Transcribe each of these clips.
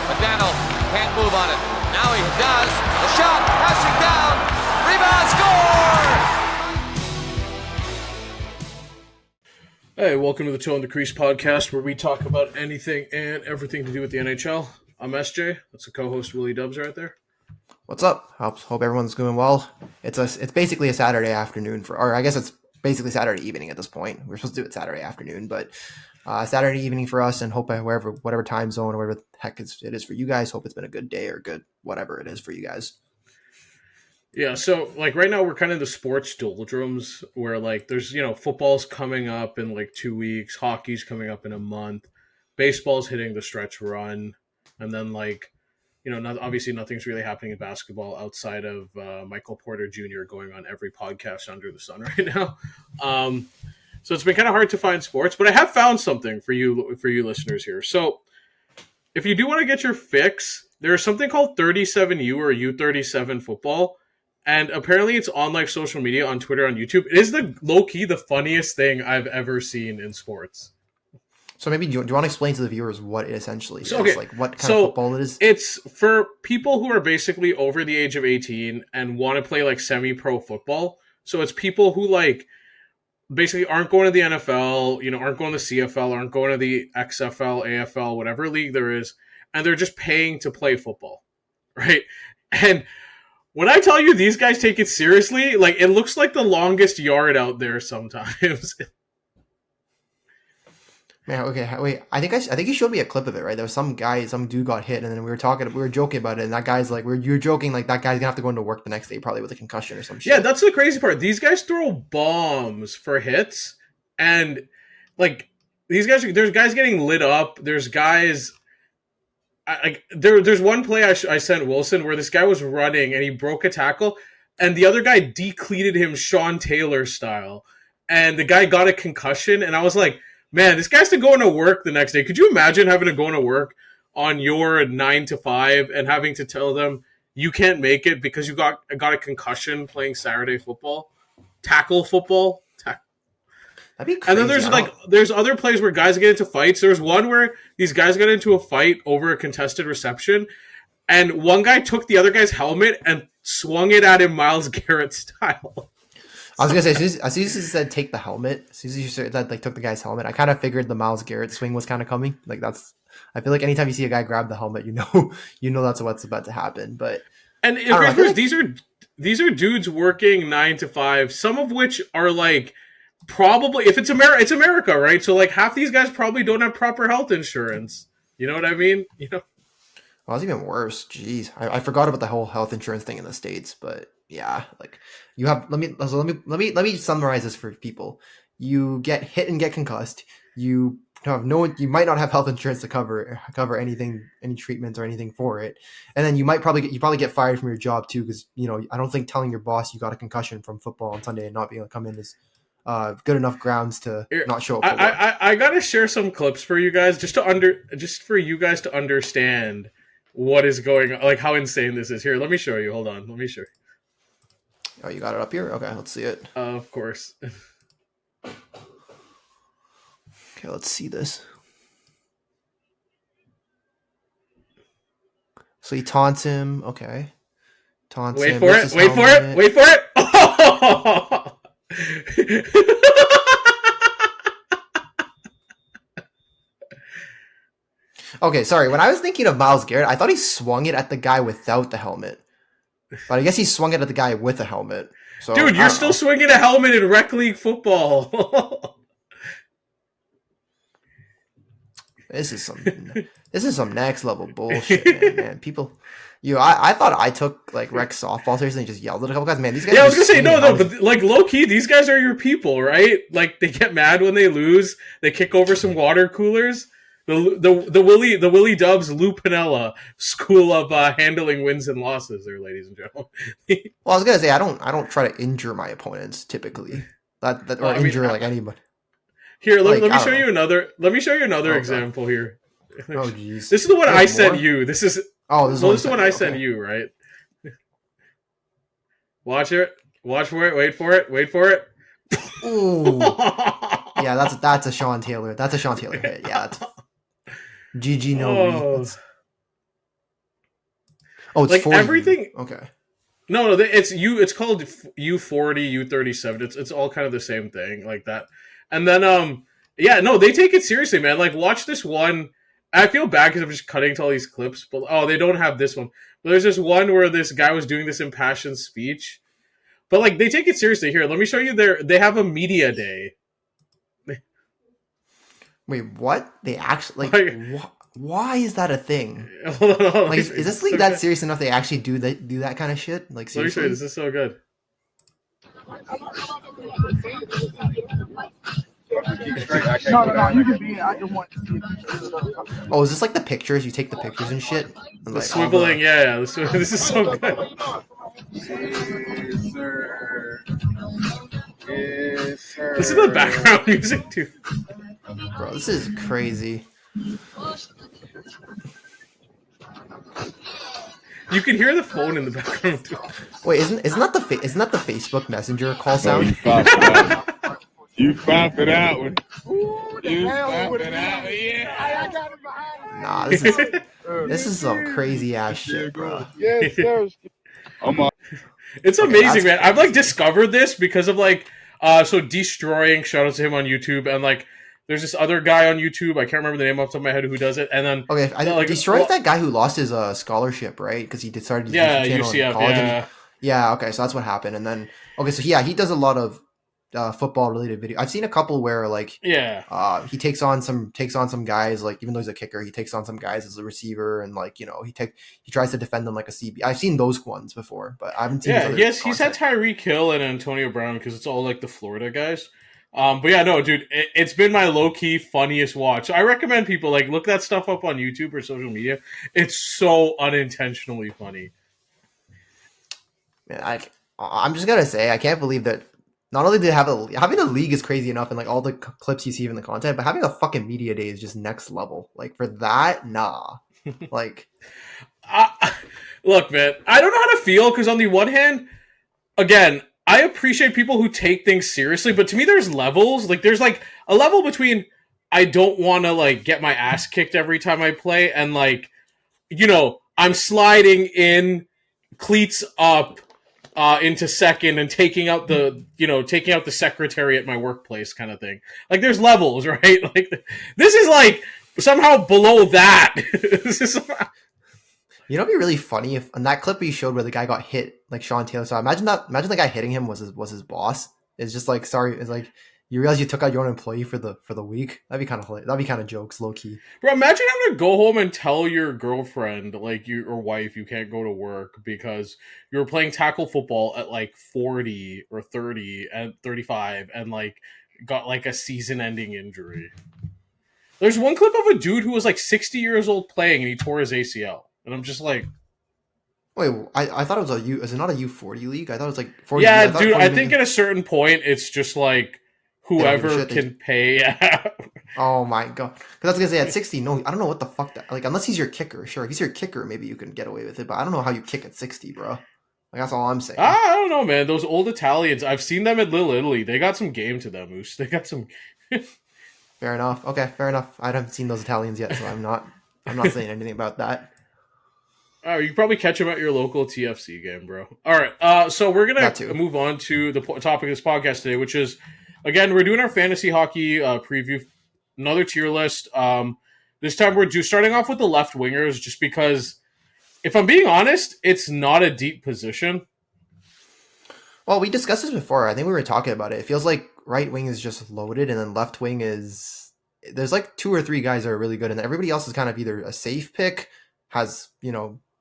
McDaniel can't move on it. Now he does. The shot, passing down. Rebound, score! Hey, welcome to the Toe and the Crease podcast, where we talk about anything and everything to do with the NHL. I'm SJ. That's the co-host WillyDubz right there. What's up? Hope everyone's doing well. It's basically a Saturday afternoon or I guess it's basically Saturday evening at this point. We're supposed to do it Saturday afternoon, but Saturday evening for us, and hope whatever time zone or whatever the heck it is for you guys. Hope it's been a good day or good whatever it is for you guys. Yeah, so like right now we're kind of in the sports doldrums where like there's, football's coming up in like 2 weeks, hockey's coming up in a month, baseball's hitting the stretch run, and then obviously nothing's really happening in basketball outside of Michael Porter Jr. going on every podcast under the sun right now. So it's been kind of hard to find sports, but I have found something for you listeners here. So if you do want to get your fix, there's something called 37U or U37 football. And apparently it's on like social media, on Twitter, on YouTube. It is the low-key the funniest thing I've ever seen in sports. So maybe do you want to explain to the viewers what it essentially is? Okay. Like what kind of football it is? It's for people who are basically over the age of 18 and want to play like semi-pro football. So it's people who like basically aren't going to the NFL, aren't going to the CFL, aren't going to the XFL, AFL, whatever league there is, and they're just paying to play football, right? And when I tell you these guys take it seriously, like it looks like the longest yard out there sometimes. Man, okay, wait. I think you showed me a clip of it, right? There was some dude got hit, and then we were joking about it, and that guy's like, you're joking like that guy's gonna have to go into work the next day probably with a concussion or some shit. Yeah, that's the crazy part. These guys throw bombs for hits, and like there's guys getting lit up. There's guys. There's one play I sent Wilson where this guy was running and he broke a tackle, and the other guy decleated him Sean Taylor style, and the guy got a concussion, and I was like, man, this guy's to go into work the next day. Could you imagine having to go into work on your 9 to 5 and having to tell them you can't make it because you got a concussion playing Saturday football, tackle football? That'd be crazy. And then there's other plays where guys get into fights. There was one where these guys got into a fight over a contested reception, and one guy took the other guy's helmet and swung it at him Myles Garrett style. I was gonna say, as soon as you said take the helmet, as soon as you said that, like, took the guy's helmet, I kind of figured the Myles Garrett swing was kind of coming. Like I feel like anytime you see a guy grab the helmet, you know that's what's about to happen. But these are dudes working 9 to 5, some of which are like probably, if it's America, right? So like half these guys probably don't have proper health insurance. You know what I mean? Well, it's even worse. Jeez, I forgot about the whole health insurance thing in the States, but. Yeah, like you have. Let me summarize this for people. You get hit and get concussed. You might not have health insurance to cover anything, any treatments or anything for it, and then you probably get fired from your job too, because I don't think telling your boss you got a concussion from football on Sunday and not being able to come in is good enough grounds to not show up. I gotta share some clips for you guys just for you guys to understand what is going on, like how insane this is. Here, let me show you. Hold on, let me show you. Oh, you got it up here? Okay, let's see it. Of course. Okay, let's see this. So he taunts him. Okay. Taunts him. Wait for it. Oh! Okay, sorry. When I was thinking of Myles Garrett, I thought he swung it at the guy without the helmet. But I guess he swung it at the guy with a helmet. So, dude, you're still swinging a helmet in rec league football. This is some next level bullshit, man. People, I thought I took like rec softball seriously and just yelled at a couple guys. Man, these guys. Yeah, I was gonna say no, but like low key, these guys are your people, right? Like they get mad when they lose. They kick over some water coolers. The WillyDubz Lou Piniella School of Handling Wins and Losses there, ladies and gentlemen. Well, I was gonna say I don't try to injure my opponents typically. Like anybody. Here, let me show you another. Let me show you another example here. Oh jeez. This is the one I sent you. This is the one I sent you, right? Watch it. Watch for it. Wait for it. Wait for it. Ooh. Yeah, that's a Sean Taylor. That's a Sean Taylor hit. Yeah. That's GG no. Oh, it's like 40. everything. Okay. No, it's It's called U40, U37. It's all kind of the same thing, like that. And then yeah, no, they take it seriously, man. Like watch this one. I feel bad because I'm just cutting to all these clips, but they don't have this one. But there's this one where this guy was doing this impassioned speech, but like they take it seriously. Here, let me show you they have a media day. Wait, what? They actually Like, why is that a thing? hold on, Like, is this league so that good. serious enough? They actually do that kind of shit? Like, Let me show seriously? you. This is so good. No, you can be. I just want to see. Oh, is this like the pictures? You take the pictures and shit? And The like all swiveling, yeah. This is so good. Yes, sir. Yes, sir. This is the background music too. Bro, this is crazy. You can hear the phone in the background too. Wait, isn't that the Facebook Messenger call Oh, sound? you pop it out. You pop it out. Yeah. Nah, this is some crazy ass shit, bro. Yes, sir. I'm on. It's Okay, amazing, that's man. I've like crazy. discovered this because of like so Destroying, shout out to him on YouTube, and like there's this other guy on YouTube, I can't remember the name off the top of my head who does it, and then Okay, like Destroy's that guy who lost his scholarship, right? Because he started his yeah, YouTube channel UCF, in college. yeah. Yeah, okay, so that's what happened. And then okay, so yeah, he does a lot of football related video. I've seen a couple where like Yeah. he takes on some guys, like even though he's a kicker, he takes on some guys as a receiver, and like he tries to defend them like a CB. I've seen those ones before, but I haven't seen. Yeah, his he's had Tyreek Hill and Antonio Brown because it's all like the Florida guys. But yeah, no, dude, it's been my low key funniest watch. So I recommend people like look that stuff up on YouTube or social media. It's so unintentionally funny. Man, I'm just gonna say I can't believe that. Not only did having a league is crazy enough, and like all the clips you see in the content, but having a fucking media day is just next level. Like for that, nah. Like, Look, man, I don't know how to feel because on the one hand, again, I appreciate people who take things seriously, but to me, there's levels. Like, there's like a level between I don't want to like get my ass kicked every time I play, and like, I'm sliding in, cleats up, into second and taking out the secretary at my workplace kind of thing. Like there's levels, right? Like this is like somehow below that. This is it'd be really funny if in that clip he showed where the guy got hit, like Sean Taylor. So imagine the guy hitting him was his boss. It's just like, sorry, it's like you realize you took out your own employee for the week. That'd be kind of jokes, low key. Bro, imagine having to go home and tell your girlfriend, like your wife, you can't go to work because you were playing tackle football at like 40 or 30 and 35 and like got like a season-ending injury. There's one clip of a dude who was like 60 years old playing and he tore his ACL. And I'm just like, wait, I thought it was is it not a U40 league? I thought it was like 40. yeah, dude, I think at a certain point it's just like whoever shit, can pay. Oh my god! Because I was gonna say at 60, no, I don't know what the fuck that like. Unless he's your kicker, sure. If he's your kicker, maybe you can get away with it. But I don't know how you kick at 60, bro. Like that's all I'm saying. I don't know, man. Those old Italians, I've seen them at Little Italy. They got some game to them, Moose. They got some. Fair enough. Okay, fair enough. I haven't seen those Italians yet, so I'm not saying anything about that. You can probably catch them at your local TFC game, bro. All right, so we're gonna move on to the topic of this podcast today, which is, again, we're doing our fantasy hockey preview, another tier list. This time we're starting off with the left wingers, just because, if I'm being honest, it's not a deep position. Well, we discussed this before. I think we were talking about it. It feels like right wing is just loaded, and then left wing there's like 2 or 3 guys that are really good, and everybody else is kind of either a safe pick, has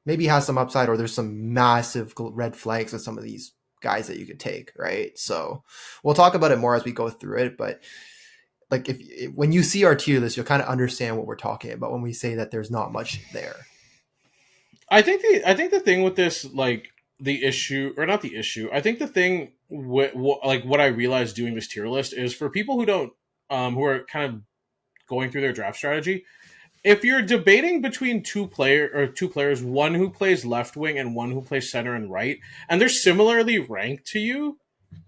maybe has some upside, or there's some massive red flags with some of these guys that you could take, right? So we'll talk about it more as we go through it, but like when you see our tier list, you'll kind of understand what we're talking about when we say that there's not much there. I think the thing with this, like the issue, or not the issue, I think the thing with like what I realized doing this tier list is for people who don't who are kind of going through their draft strategy. If you're debating between two players, one who plays left wing and one who plays center and right, and they're similarly ranked to you,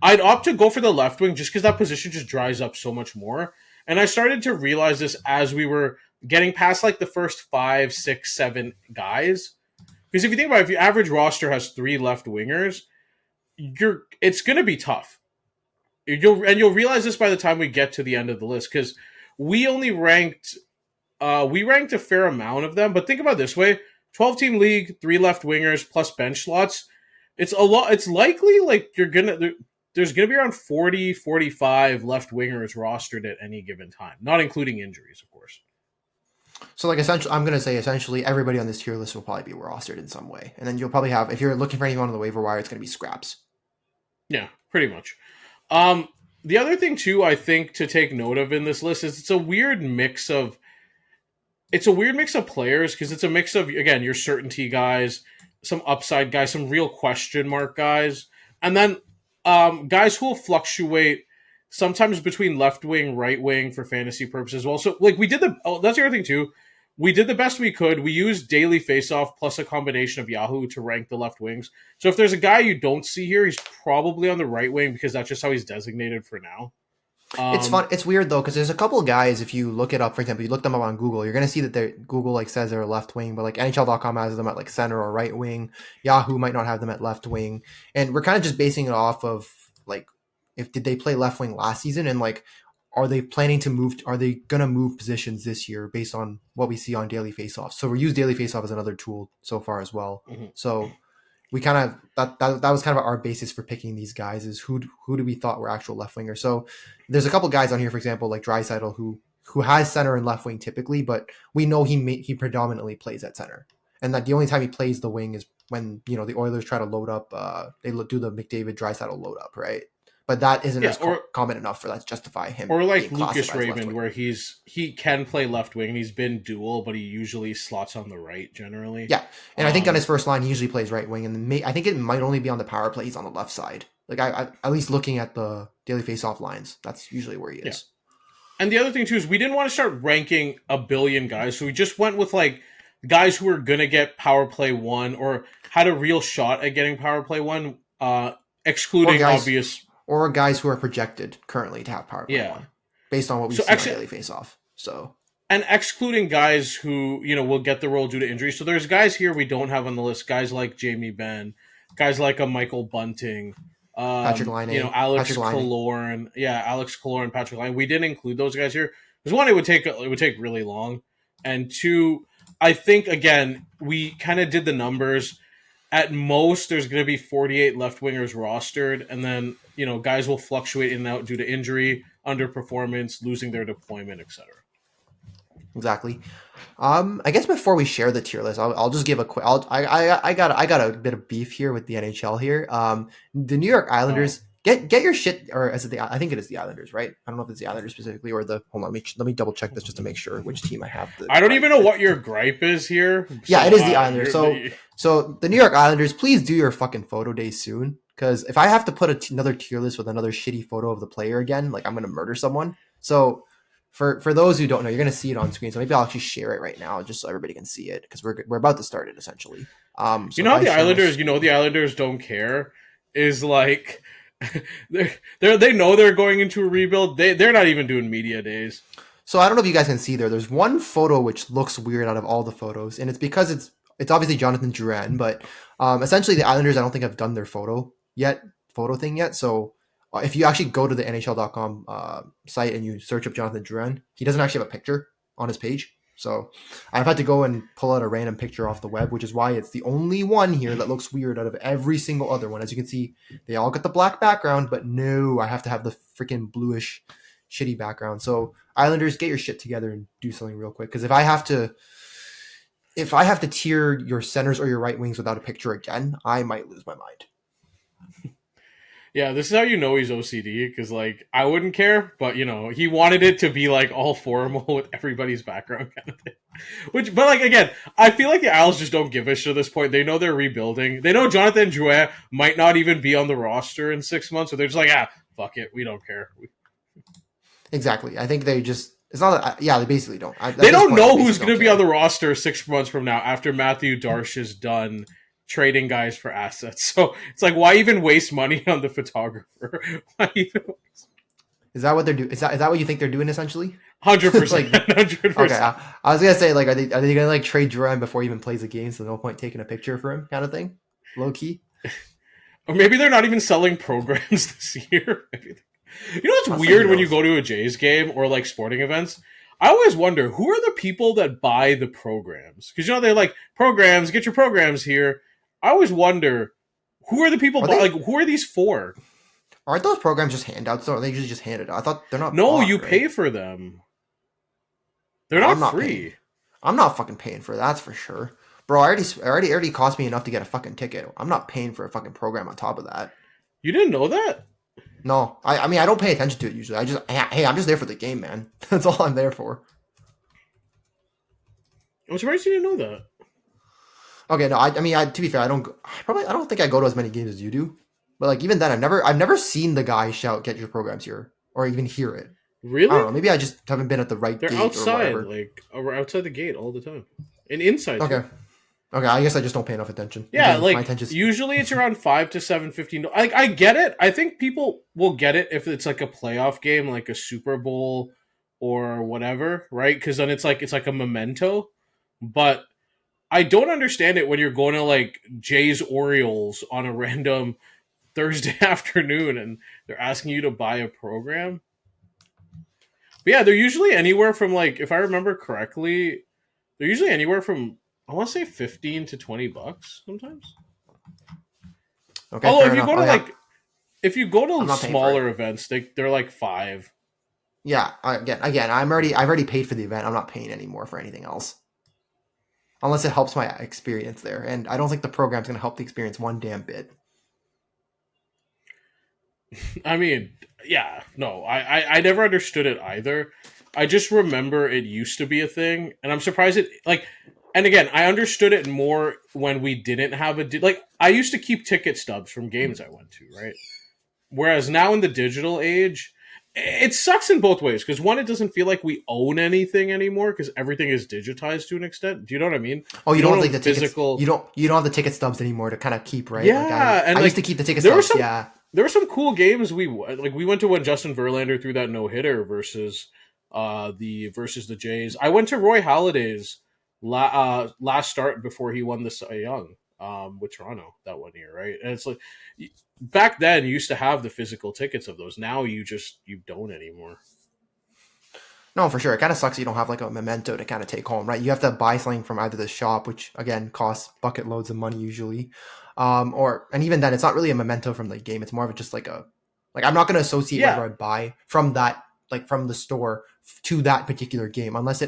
I'd opt to go for the left wing just because that position just dries up so much more. And I started to realize this as we were getting past like the first 5, 6, 7 guys. Because if you think about it, if your average roster has 3 left wingers, it's going to be tough. You'll realize this by the time we get to the end of the list, because we only ranked a fair amount of them. But think about it this way: 12-team league, 3 left wingers plus bench slots. It's a lot. It's likely like there's going to be around 40, 45 left wingers rostered at any given time, not including injuries, of course. So, like, essentially, I'm going to say essentially everybody on this tier list will probably be rostered in some way. And then you'll probably have, if you're looking for anyone on the waiver wire, it's going to be scraps. Yeah, pretty much. The other thing, too, I think to take note of in this list is it's a weird mix of players, because it's a mix of, again, your certainty guys, some upside guys, some real question mark guys, and then guys who will fluctuate sometimes between left wing, right wing for fantasy purposes. Well, so like that's the other thing too. We did the best we could. We used daily faceoff plus a combination of Yahoo to rank the left wings. So if there's a guy you don't see here, he's probably on the right wing because that's just how he's designated for now. It's fun. It's weird though, because there's a couple of guys, if you look it up, for example, you look them up on Google, you're going to see that Google like says they're left wing, but like NHL.com has them at like center or right wing. Yahoo might not have them at left wing. And we're kind of just basing it off of like, did they play left wing last season? And like, are they planning to move? Are they going to move positions this year based on what we see on daily faceoff? So we use daily faceoff as another tool so far as well. Mm-hmm. So we kind of that was kind of our basis for picking these guys, is who do we thought were actual left wingers. So there's a couple guys on here, for example, like Draisaitl, who has center and left wing typically, but we know he predominantly plays at center, and that the only time he plays the wing is when the Oilers try to load up. They do the McDavid Draisaitl load up, right? But that isn't common enough for that to justify him. Or like Lucas Raymond, where he can play left wing and he's been dual, but he usually slots on the right generally. Yeah, and I think on his first line, he usually plays right wing, and I think it might only be on the power play he's on the left side. Like I at least looking at the daily faceoff lines, that's usually where he is. Yeah. And the other thing too is we didn't want to start ranking a billion guys, so we just went with like guys who were gonna get power play 1 or had a real shot at getting power play 1, excluding obvious. Or guys who are projected currently to have power play 1, based on what we see on daily faceoff. So, and excluding guys who will get the role due to injury. So there's guys here we don't have on the list. Guys like Jamie Benn, guys like a Michael Bunting, Patrick Laine, Alex Killorn, Alex Killorn, Patrick Laine. We didn't include those guys here because one, it would take really long, and two, I think again we kind of did the numbers. At most, there's going to be 48 left wingers rostered, and then guys will fluctuate in and out due to injury, underperformance, losing their deployment, etc. Exactly. I guess before we share the tier list, I'll just give a quick. I got a bit of beef here with the NHL here. The New York Islanders get your shit, or is it I think it is the Islanders, right? I don't know if it's the Islanders specifically or the. Hold on, let me double check this just to make sure which team I have. I don't even know what your gripe is here. Yeah, it is the Islanders. So the New York Islanders, please do your fucking photo day soon. Because if I have to put another tier list with another shitty photo of the player again, like I'm going to murder someone. So for those who don't know, you're going to see it on screen. So maybe I'll actually share it right now just so everybody can see it, because we're about to start it essentially. So the Islanders don't care is like they know they're going into a rebuild. They're not even doing media days. So I don't know if you guys can see there's one photo which looks weird out of all the photos, and it's because it's obviously Jonathan Drouin, but essentially the Islanders I don't think have done their photo thing yet. So if you actually go to the NHL.com site and you search up Jonathan Drouin, he doesn't actually have a picture on his page. So I've had to go and pull out a random picture off the web, which is why it's the only one here that looks weird out of every single other one. As you can see, they all got the black background, but no, I have to have the freaking bluish shitty background. So Islanders, get your shit together and do something real quick. Because if I have to tier your centers or your right wings without a picture again, I might lose my mind. Yeah, this is how you know he's OCD, because like I wouldn't care, but he wanted it to be like all formal with everybody's background kind of thing. But like again, I feel like the Isles just don't give a shit at this point. They know they're rebuilding. They know Jonathan Drouin might not even be on the roster in 6 months, so they're just like, fuck it, we don't care. Exactly. I think they just. It's not. They basically don't. They don't know who's going to be on the roster 6 months from now after Matthew Darche is done trading guys for assets. So it's like, why even waste money on the photographer? Is that what they're doing? Is that what you think they're doing essentially? 100%. Like, 100%. Okay, I was gonna say like, are they gonna like trade Duran before he even plays a game? So no point taking a picture for him, kind of thing, low key. Or maybe they're not even selling programs this year. You know what's weird when you go to a Jays game or like sporting events? I always wonder who are the people that buy the programs, because they're like, programs, get your programs here. I always wonder who are the people like, who are these for? Aren't those programs just handouts? Or are they usually just handed out? I thought they're not. No, bought, you right? pay for them. They're not free. Paying. I'm not fucking paying for that's for sure, bro. Already cost me enough to get a fucking ticket. I'm not paying for a fucking program on top of that. You didn't know that? No, I mean I don't pay attention to it usually. I'm just there for the game, man. That's all I'm there for. I'm surprised you didn't know that. Okay, no, I mean, to be fair, I don't think I go to as many games as you do. But like even then, I've never seen the guy shout, "Get your programs here," or even hear it. Really? I don't know. Maybe I just haven't been at the right They're gate outside, or whatever. like outside the gate all the time, and inside. Okay. Too. Okay, I guess I just don't pay enough attention. Yeah, Again, like my attention's... usually it's around $5 to $7.15. Like I get it. I think people will get it if it's like a playoff game, like a Super Bowl or whatever, right? Because then it's like a memento. But I don't understand it when you're going to like Jays Orioles on a random Thursday afternoon and they're asking you to buy a program. But yeah, they're usually anywhere from like, if I remember correctly, they're usually anywhere from, I want to say $15 to $20 sometimes. Okay. Although if you enough. go to if you go to smaller events, they're like $5. Yeah. Again, I've already paid for the event. I'm not paying anymore for anything else, unless it helps my experience there. And I don't think the program's going to help the experience one damn bit. I mean, yeah, no, I never understood it either. I just remember it used to be a thing, and I'm surprised it like. And again, I understood it more when we didn't have like I used to keep ticket stubs from games I went to, right? Whereas now in the digital age, it sucks in both ways because one, it doesn't feel like we own anything anymore because everything is digitized to an extent. Do you know what I mean? Oh, you don't have like the physical. Tickets, you don't have the ticket stubs anymore to kind of keep, right? Yeah, I used to keep the ticket stubs. There were some cool games we went to when Justin Verlander threw that no-hitter versus the Jays. I went to Roy Halladay's last start before he won the Cy Young with Toronto that one year, right? And it's like back then you used to have the physical tickets of those. Now you don't anymore. No, for sure. It kind of sucks you don't have like a memento to kind of take home, right? You have to buy something from either the shop, which again costs bucket loads of money usually, and even then, it's not really a memento from the game. It's more of just like I'm not going to associate whatever I buy from that, like from the store to that particular game, unless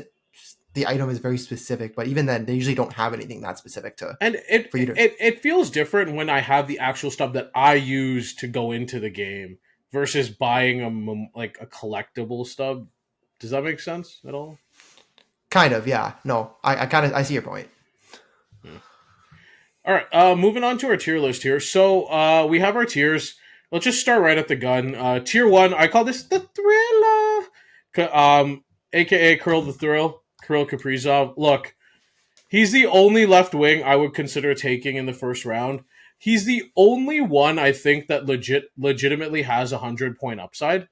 the item is very specific. But even then, they usually don't have anything that specific to. And it feels different when I have the actual stuff that I use to go into the game versus buying a collectible stub. Does that make sense at all? Kind of, yeah. No, I see your point. All right, moving on to our tier list here. So we have our tiers. Let's just start right at the gun. Tier 1, I call this the Thriller, aka Kirill the Thrill, Kirill Kaprizov. Look, he's the only left wing I would consider taking in the first round. He's the only one I think that legitimately has 100-point upside,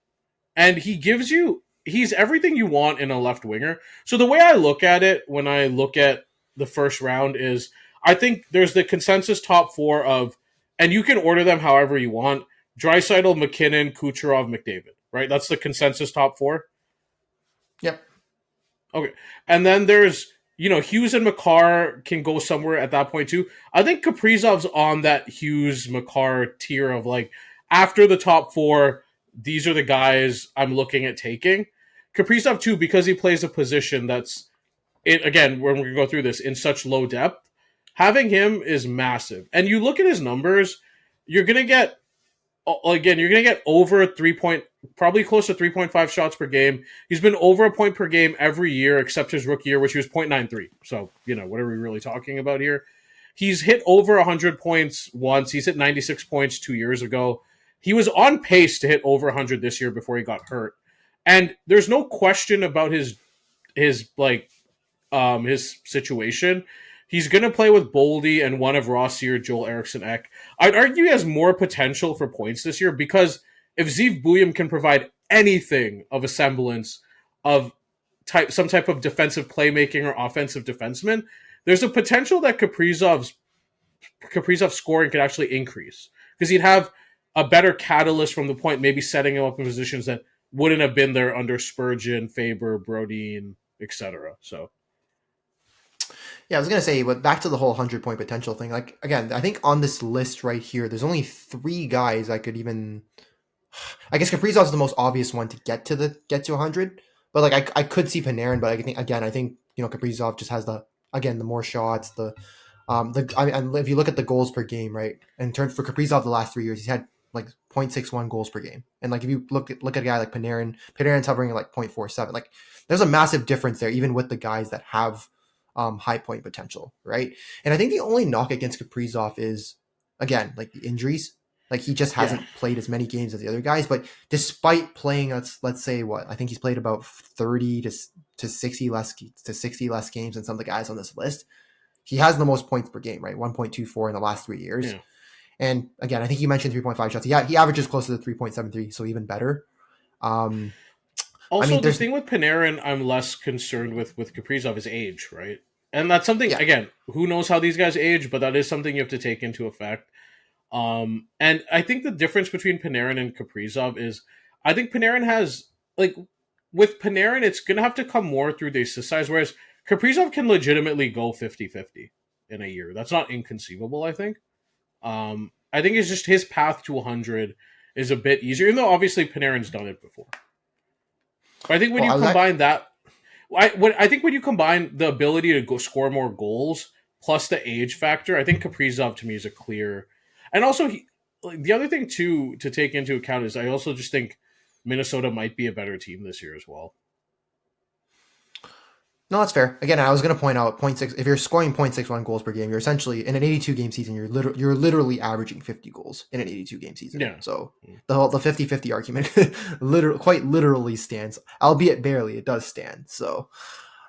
and he's everything you want in a left winger. So the way I look at it when I look at the first round is I think there's the consensus top 4 of, and you can order them however you want, Draisaitl, McKinnon, Kucherov, McDavid, right? That's the consensus top 4. Yep. Okay. And then there's, Hughes and Makar can go somewhere at that point too. I think Kaprizov's on that Hughes-Makar tier of like, after the top 4, these are the guys I'm looking at taking. Kaprizov too, because he plays a position that's, again, when we're going to go through this, in such low depth, having him is massive. And you look at his numbers, you're going to get over 3 point, probably close to 3.5 shots per game. He's been over a point per game every year except his rookie year, which he was 0.93. So, what are we really talking about here? He's hit over 100 points once. He's hit 96 points 2 years ago. He was on pace to hit over 100 this year before he got hurt. And there's no question about his situation. He's going to play with Boldy and one of Rossier, Joel Eriksson Ek. I'd argue he has more potential for points this year because if Zeev Bouillon can provide anything of a semblance of some type of defensive playmaking or offensive defenseman, there's a potential that Kaprizov's scoring could actually increase because he'd have a better catalyst from the point, maybe setting him up in positions that wouldn't have been there under Spurgeon, Faber, Brodin, etc. So, yeah, I was gonna say, but back to the whole 100-point potential thing. Like again, I think on this list right here, there's only 3 guys I could even. I guess Kaprizov's the most obvious one to get to 100, but like I could see Panarin, but I think Kaprizov just has the more shots, and if you look at the goals per game, right, in terms for Kaprizov the last 3 years, he's had like 0.61 goals per game, and like if you look at a guy like Panarin's hovering at like 0.47. Like there's a massive difference there, even with the guys that have high point potential, right? And I think the only knock against Kaprizov is again like the injuries. Like he just hasn't played as many games as the other guys, but despite playing, let's say I think he's played about 30 to 60 less games than some of the guys on this list. He has the most points per game, right? 1.24 in the last 3 years. Yeah. And again, I think you mentioned 3.5 shots. Yeah, he averages closer to 3.73, so even better. Also, the thing with Panarin, I'm less concerned with Kaprizov is age, right? And that's something, again, who knows how these guys age, but that is something you have to take into effect. And I think the difference between Panarin and Kaprizov is I think Panarin has, like, with Panarin, it's going to have to come more through the assist size, whereas Kaprizov can legitimately go 50-50 in a year. That's not inconceivable, I think. I think it's just his path to 100 is a bit easier, even though obviously Panarin's done it before. But I think when you combine I think when you combine the ability to go score more goals plus the age factor, I think Kaprizov to me is a clear. And also, the other thing too to take into account is I also just think Minnesota might be a better team this year as well. No, that's fair. Again, I was going to point out 0.6. If you're scoring 0.61 goals per game, you're essentially in an 82 game season. You're literally averaging 50 goals in an 82 game season. Yeah. So the 50-50 argument quite literally stands, albeit barely. It does stand. So,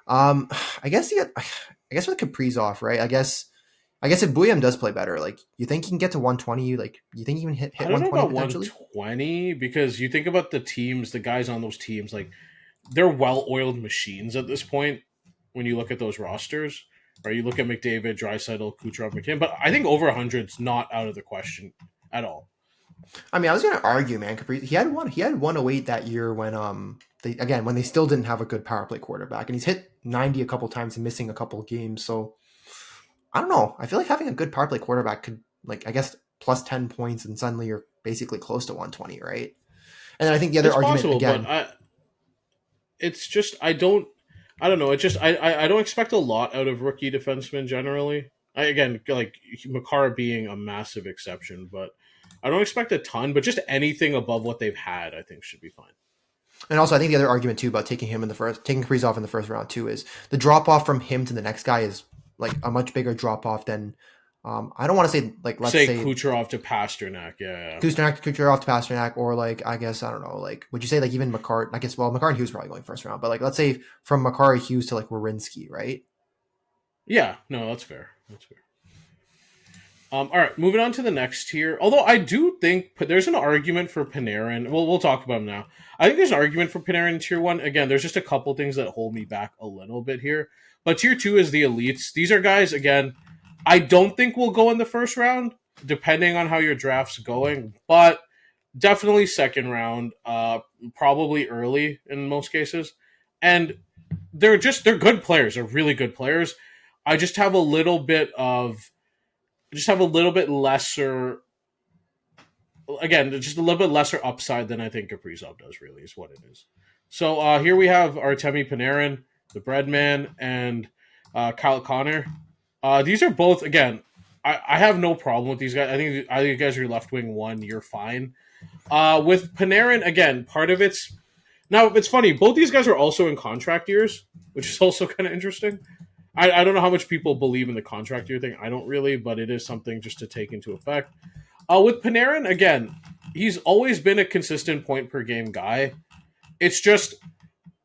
I guess with Kaprizov, right? I guess if Buyam does play better, like you think he can get to 120? Like you think he can hit 120? I don't know about 120 because you think about the teams, the guys on those teams, like they're well-oiled machines at this point. When you look at those rosters, or you look at McDavid, Draisaitl, Kucherov, McKinnon, but I think over 100 is not out of the question at all. I mean, I was going to argue, man. He had 108 that year when they still didn't have a good power play quarterback, and he's hit 90 a couple times and missing a couple games. So I don't know. I feel like having a good power play quarterback could, like, I guess plus 10 points, and suddenly you're basically close to 120, right? And then I think the other argument possible, again, but it's just I don't know. It's just I don't expect a lot out of rookie defensemen generally. Again, like Makar being a massive exception, but I don't expect a ton. But just anything above what they've had, I think, should be fine. And also, I think the other argument too about taking Kaprizov in the first round too is the drop off from him to the next guy is like a much bigger drop off than. I don't want to say like let's say Kucherov to Pasternak, Kucherov to Pasternak, or like I guess I don't know, like would you say like even Makar? I guess Makar and Hughes probably going first round, but like let's say from Makar Hughes to like Werenski, right? Yeah, no, that's fair. All right, moving on to the next tier. Although I do think there's an argument for Panarin. We'll talk about him now. I think there's an argument for Panarin in tier 1. Again, there's just a couple things that hold me back a little bit here. But tier 2 is the elites. These are guys again. I don't think we'll go in the first round, depending on how your draft's going, but definitely second round, probably early in most cases. And they're good players. They're really good players. I just have a little bit lesser, again, just a little bit lesser upside than I think Kaprizov does, really, is what it is. So here we have Artemi Panarin, the Breadman, and Kyle Connor. These are both, again, I have no problem with these guys. I think you guys are left wing 1. You're fine. With Panarin, again, part of it's... Now, it's funny. Both these guys are also in contract years, which is also kind of interesting. I don't know how much people believe in the contract year thing. I don't really, but it is something just to take into effect. With Panarin, again, he's always been a consistent point per game guy. It's just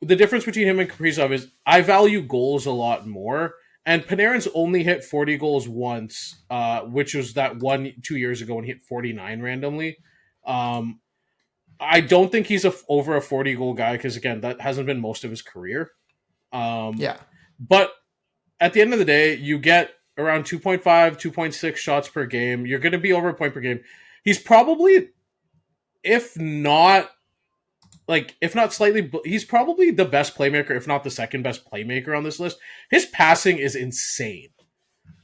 the difference between him and Kaprizov is I value goals a lot more. And Panarin's only hit 40 goals once, which was that 2 years ago when he hit 49 randomly. I don't think he's over a 40 goal guy because again, that hasn't been most of his career. Yeah. But at the end of the day, you get around 2.5, 2.6 shots per game. You're going to be over a point per game. He's probably, if not slightly, he's probably the best playmaker, if not the second best playmaker on this list. His passing is insane.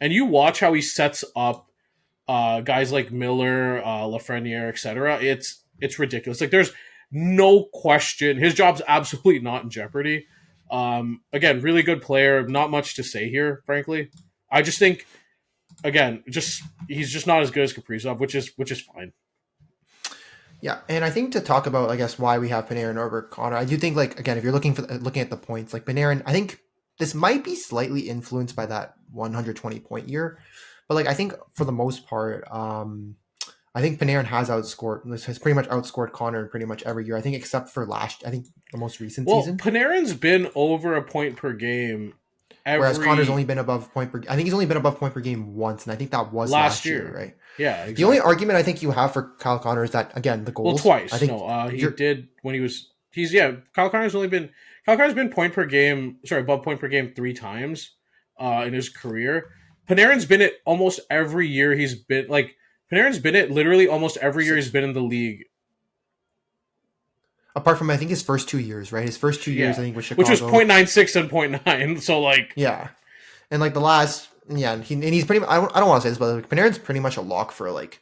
And you watch how he sets up guys like Miller, Lafreniere, etc. It's ridiculous. Like, there's no question. His job's absolutely not in jeopardy. Again, really good player. Not much to say here, frankly. I just think, again, he's just not as good as Kaprizov, which is fine. Yeah, and I think to talk about, I guess, why we have Panarin over Connor, I do think, like, again, if you're looking at the points, like Panarin, I think this might be slightly influenced by that 120 point year, but like I think for the most part, I think Panarin has pretty much outscored Connor in pretty much every year. I think except for I think the most recent season. Panarin's been over a point per game. Whereas Connor's only been above point per. I think he's only been above point per game once, and I think that was last year, right? Yeah. Exactly. The only argument I think you have for Kyle Connor is that, again, the goals. Well, twice. I think he did when he was. Kyle Connor's been point per game. Sorry, above point per game 3 times in his career. Panarin's been it almost every year he's been like. Panarin's been it literally almost every year he's been in the league. Apart from, I think, his first 2 years, right? His first 2 years, I think, with Chicago. Which was 0.96 and 0.9. So, like... Yeah. And, like, the last... Yeah, and he's pretty... I don't want to say this, but like, Panarin's pretty much a lock for, like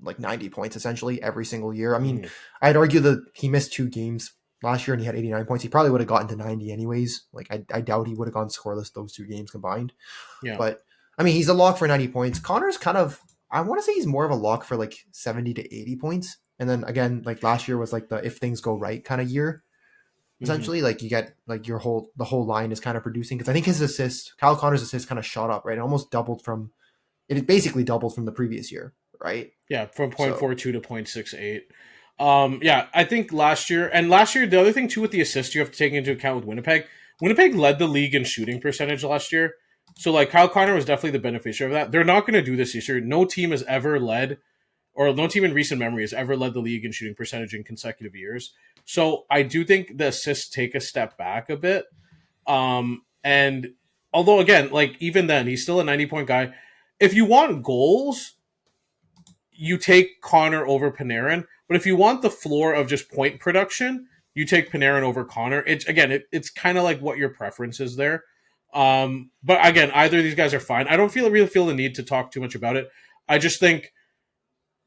90 points, essentially, every single year. I mean, I'd argue that he missed 2 games last year and he had 89 points. He probably would have gotten to 90 anyways. Like, I doubt he would have gone scoreless those 2 games combined. Yeah. But, I mean, he's a lock for 90 points. Connor's kind of... I want to say he's more of a lock for like 70 to 80 points. And then again, like last year was like the if things go right kind of year. Essentially, like you get like the whole line is kind of producing, because I think Kyle Connor's assist kind of shot up, right? It basically doubled from the previous year, right? Yeah, from 0.42 to 0.68. Yeah, I think last year, the other thing too with the assist you have to take into account with Winnipeg led the league in shooting percentage last year. So, like, Kyle Connor was definitely the beneficiary of that. They're not going to do this year. No team has ever led, or no team in recent memory has ever led the league in shooting percentage in consecutive years. So, I do think the assists take a step back a bit. And although, again, like, even then, he's still a 90-point guy. If you want goals, you take Connor over Panarin. But if you want the floor of just point production, you take Panarin over Connor. It's kind of like what your preference is there. But again, either of these guys are fine. I don't really feel the need to talk too much about it. I just think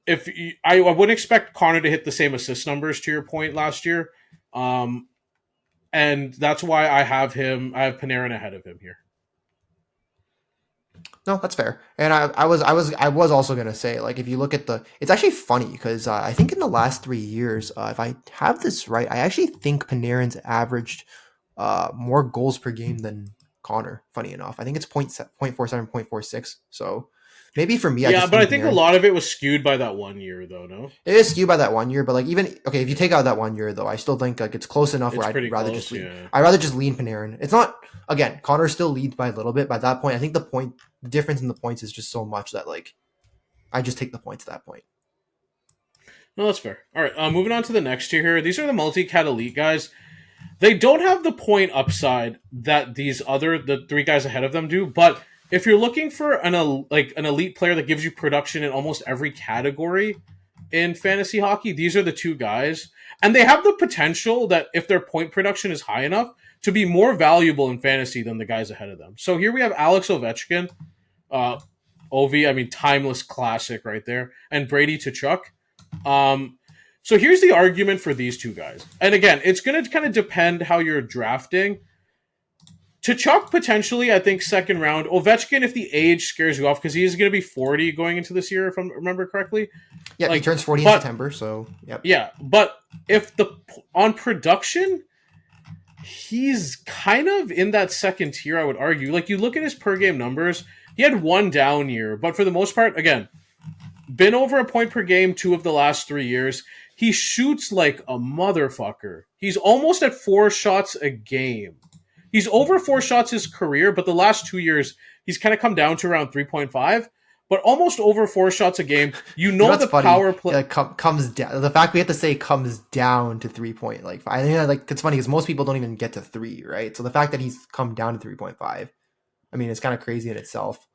I wouldn't expect Connor to hit the same assist numbers to your point last year. And that's why I have Panarin ahead of him here. No, that's fair. And I was also going to say, like, if you look at it's actually funny because I think in the last 3 years, if I have this right, I actually think Panarin's averaged more goals per game than Connor, funny enough. I think it's 0.47, 0.46. So maybe for me, I think a lot of it was skewed by that 1 year, though. No, it is skewed by that 1 year, but like if you take out that 1 year, though, I still think like it's close enough where I'd rather just lean. I'd rather just lean Panarin. It's not, again, Connor still leads by a little bit. By that point, I think the difference in the points is just so much that like I just take the points at that point. No, that's fair. All right, moving on to the next tier here. These are the multi-cat elite guys. They don't have the point upside that the 3 guys ahead of them do, but if you're looking for an elite player that gives you production in almost every category in fantasy hockey, these are the 2 guys. And they have the potential that if their point production is high enough to be more valuable in fantasy than the guys ahead of them. So here we have Alex Ovechkin, Ovi, I mean, timeless classic right there, and Brady Tkachuk. So here's the argument for these 2 guys. And again, it's going to kind of depend how you're drafting. Tkachuk, potentially, I think, second round. Ovechkin, if the age scares you off, because he is going to be 40 going into this year, if I remember correctly. Yeah, he turns 40 in September, so... Yep. Yeah, but if on production, he's kind of in that second tier, I would argue. Like, you look at his per-game numbers, he had 1 down year, but for the most part, again, been over a point per game 2 of the last 3 years. He shoots like a motherfucker. He's almost at 4 shots a game. He's over 4 shots his career, but the last 2 years, he's kind of come down to around 3.5. but almost over 4 shots a game. You know That's the funny. power play Comes down. The fact we have to say comes down to 3 point. Like I think like it's funny because most people don't even get to 3, right? So the fact that he's come down to 3.5, I mean, it's kind of crazy in itself.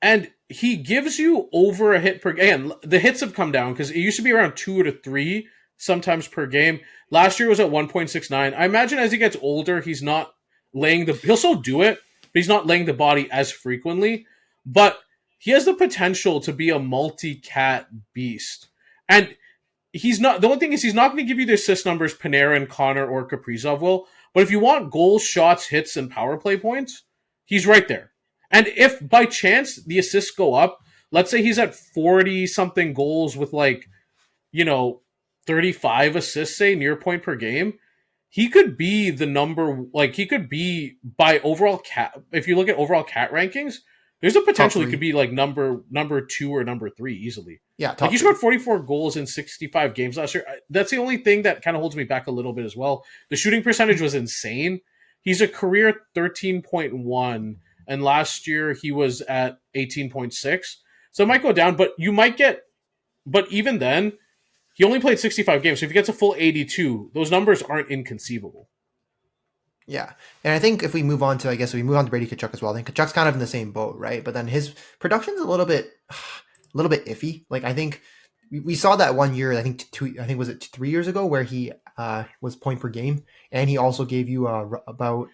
and he gives you over a hit per game. The hits have come down because it used to be around 2 to 3 sometimes per game. Last year was at 1.69. I imagine as he gets older, he's not he'll still do it, but he's not laying the body as frequently. But he has the potential to be a multi-cat beast. And he's not, the only thing is he's not going to give you the assist numbers Panarin, Connor, or Kaprizov will. But if you want goals, shots, hits, and power play points, he's right there. And if by chance the assists go up, let's say he's at 40 something goals with 35 assists, say near point per game, he could be the number, he could be by overall cat. If you look at overall cat rankings, there's a potential he could be number 2 or number 3 easily. Yeah, he scored 44 goals in 65 games last year. That's the only thing that kind of holds me back a little bit as well. The shooting percentage was insane. He's a career 13.1, and last year he was at 18.6. So it might go down, but even then, he only played 65 games. So if he gets a full 82, those numbers aren't inconceivable. Yeah, and I think if we move on to Brady Tkachuk as well, I think Tkachuk's kind of in the same boat, right? But then his production's a little bit iffy. Like I think we saw that one year. I think was it 3 years ago where he was point per game, and he also gave you about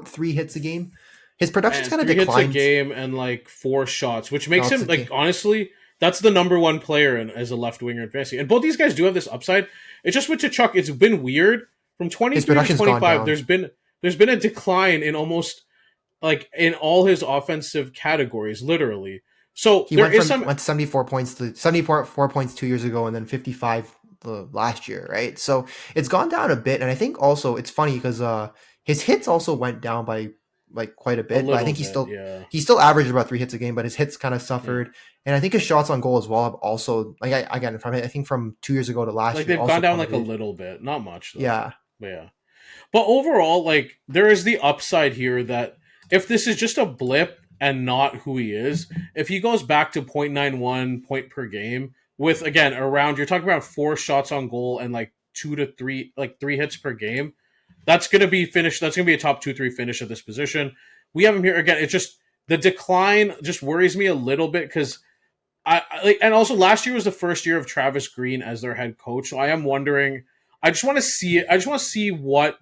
3 hits a game. His production's kind of declined. 3 hits a game and 4 shots, which makes him honestly, that's the number 1 player as a left winger in fantasy. And both these guys do have this upside. It's just with Tkachuk, it's been weird. From 23 to 25, there's been a decline in almost in all his offensive categories, literally. So he went to 74 points to 74 points 2 years ago, and then 55 the last year, right? So it's gone down a bit, and I think also it's funny because his hits also went down by quite a bit. But I think he still averaged about 3 hits a game, but his hits kind of suffered. Yeah. And I think his shots on goal as well have also I think from 2 years ago to last year they've gone down a little bit, not much though. Yeah. Yeah. But overall, there is the upside here that if this is just a blip and not who he is, if he goes back to 0.91 point per game with, again, you're talking about 4 shots on goal and 2 to 3, 3 hits per game, that's going to be finished. That's going to be a top 2-3 finish at this position. We have him here again. It's just the decline just worries me a little bit because and also last year was the first year of Travis Green as their head coach. So I am wondering, I just want to see it. I just want to see what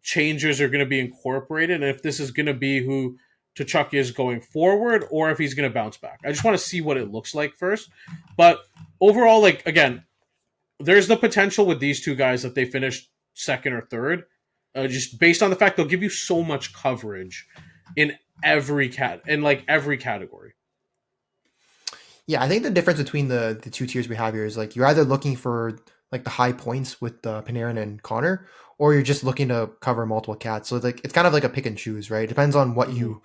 changes are going to be incorporated and if this is going to be who Tkachuk is going forward or if he's going to bounce back. I just want to see what it looks like first. But overall, again, there's the potential with these two guys that they finished second or third, just based on the fact they'll give you so much coverage in every category. Yeah, I think the difference between the 2 tiers we have here is you're either looking for the high points with Panarin and Connor, or you're just looking to cover multiple cats. So it's kind of like a pick and choose, right? It depends on what you,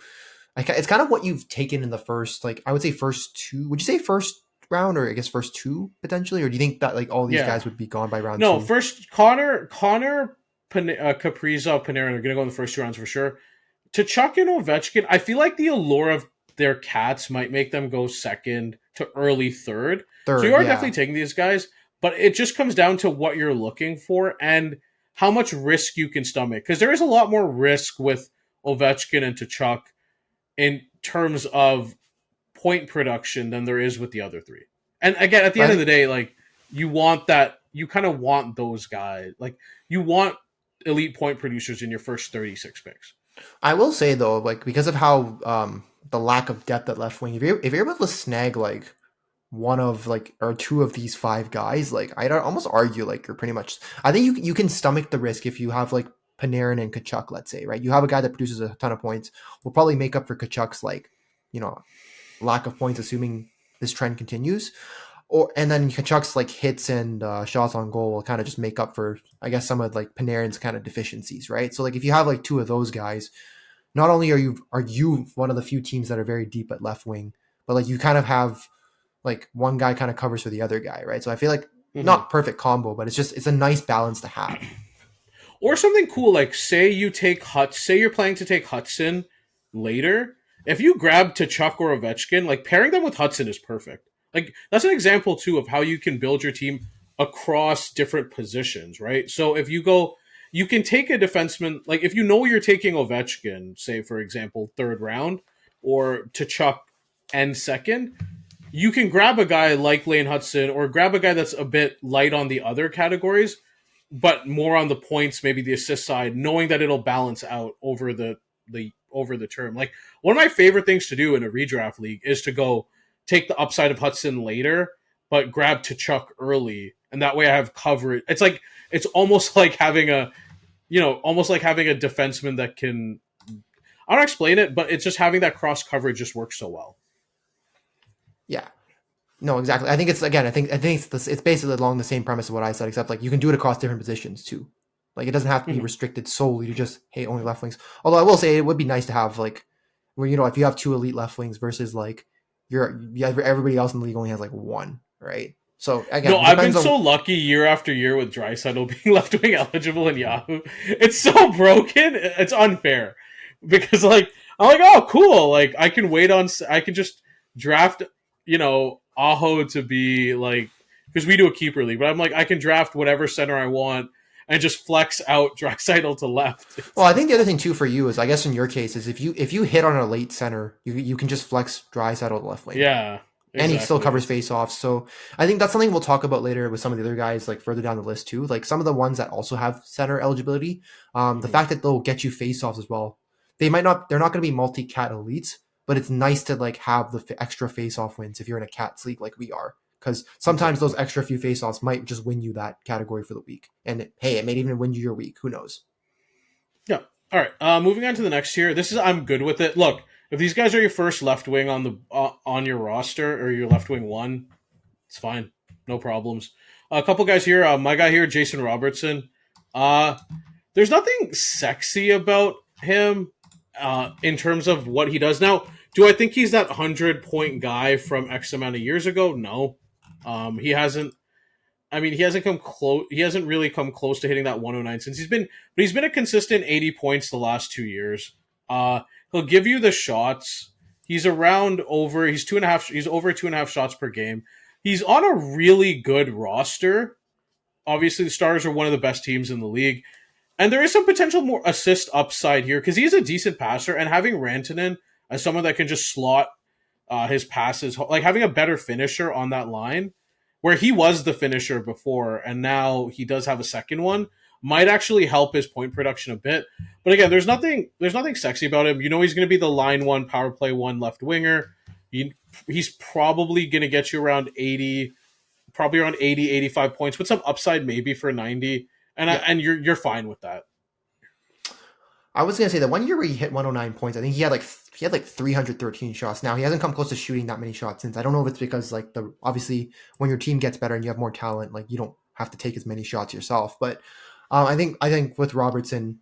it's kind of what you've taken in the first, I would say first 2. Would you say first round or I guess first 2 potentially, or do you think that all these guys would be gone by round 2? No, first Connor, Kaprizov, Panarin are going to go in the first 2 rounds for sure. Tkachuk and Ovechkin, I feel like the allure of their cats might make them go second to early third. So you are definitely taking these guys. But it just comes down to what you're looking for and how much risk you can stomach. Because there is a lot more risk with Ovechkin and Tkachuk in terms of point production than there is with the other 3. And again, at the end of the day, you want that. You kind of want those guys. You want elite point producers in your first 36 picks. I will say, though, because of how the lack of depth at left wing, if you're able to snag, one of or 2 of these 5 guys, I'd almost argue you're pretty much, I think you can stomach the risk if you have Panarin and Tkachuk, let's say, right? You have a guy that produces a ton of points, will probably make up for Tkachuk's lack of points, assuming this trend continues, and then Tkachuk's hits and shots on goal will kind of just make up for, I guess, some of Panarin's kind of deficiencies, right? So if you have 2 of those guys, not only are you one of the few teams that are very deep at left wing, but you kind of have one guy kind of covers for the other guy, right? So I feel not perfect combo, but it's a nice balance to have. Or something cool, say you're planning to take Hudson later, if you grab Tkachuk or Ovechkin, like pairing them with Hudson is perfect. Like that's an example too of how you can build your team across different positions, right? So if you go, you can take a defenseman, like if you know you're taking Ovechkin, say for example, 3rd round, or Tkachuk and 2nd, you can grab a guy like Lane Hudson or grab a guy that's a bit light on the other categories, but more on the points, maybe the assist side, knowing that it'll balance out over the over the term. Like one of my favorite things to do in a redraft league is to go take the upside of Hudson later, but grab Tkachuk early, and that way I have coverage. It's almost like having a almost like having a defenseman that can. I don't explain it, but it's just having that cross coverage just works so well. Yeah. No, exactly. I think it's again. I think it's basically along the same premise of what I said, except like you can do it across different positions too. Like it doesn't have to be restricted solely to just only left wings. Although I will say it would be nice to have like where if you have 2 elite left wings versus like everybody else in the league only has like 1, right? So again, no, I've been so lucky year after year with Draisaitl being left wing eligible in Yahoo. It's so broken. It's unfair because like I'm like, oh cool, like I can just draft Aho to be like, because we do a keeper league, but I'm like I can draft whatever center I want and just flex out Draisaitl to left. Well, I think the other thing too for you is, I guess in your case, is if you hit on a late center, you can just flex Draisaitl to left wing. Yeah. Exactly. And he still covers face-offs. So I think that's something we'll talk about later with some of the other guys like further down the list too. Like some of the ones that also have center eligibility. The fact that they'll get you face-offs as well. They're not going to be multi-cat elites, but it's nice to like have the extra face-off wins if you're in a cats league like we are. Because sometimes those extra few face-offs might just win you that category for the week. And it may even win you your week. Who knows? Yeah. All right. Moving on to the next tier. I'm good with it. Look, if these guys are your first left wing on your roster or your left wing 1, it's fine. No problems. A couple guys here. My guy here, Jason Robertson. There's nothing sexy about him in terms of what he does. Now, do I think he's that 100-point guy from X amount of years ago? No. He hasn't come close. He hasn't really come close to hitting that 109 since he's been a consistent 80 points the last 2 years. He'll give you the shots. He's over 2.5 shots per game. He's on a really good roster. Obviously, the Stars are one of the best teams in the league. And there is some potential more assist upside here because he's a decent passer, and having Rantanen as someone that can just slot his passes, like having a better finisher on that line, where he was the finisher before and now he does have a second one, might actually help his point production a bit. But again, there's nothing sexy about him. He's going to be the line 1, power play 1 left winger. He's probably going to get you around 80, 85 points with some upside maybe for 90. And you're fine with that. I was gonna say that 1 year where he hit 109 points, I think he had like 313 shots. Now he hasn't come close to shooting that many shots since. I don't know if it's because like obviously when your team gets better and you have more talent, like you don't have to take as many shots yourself. But I think with Robertson,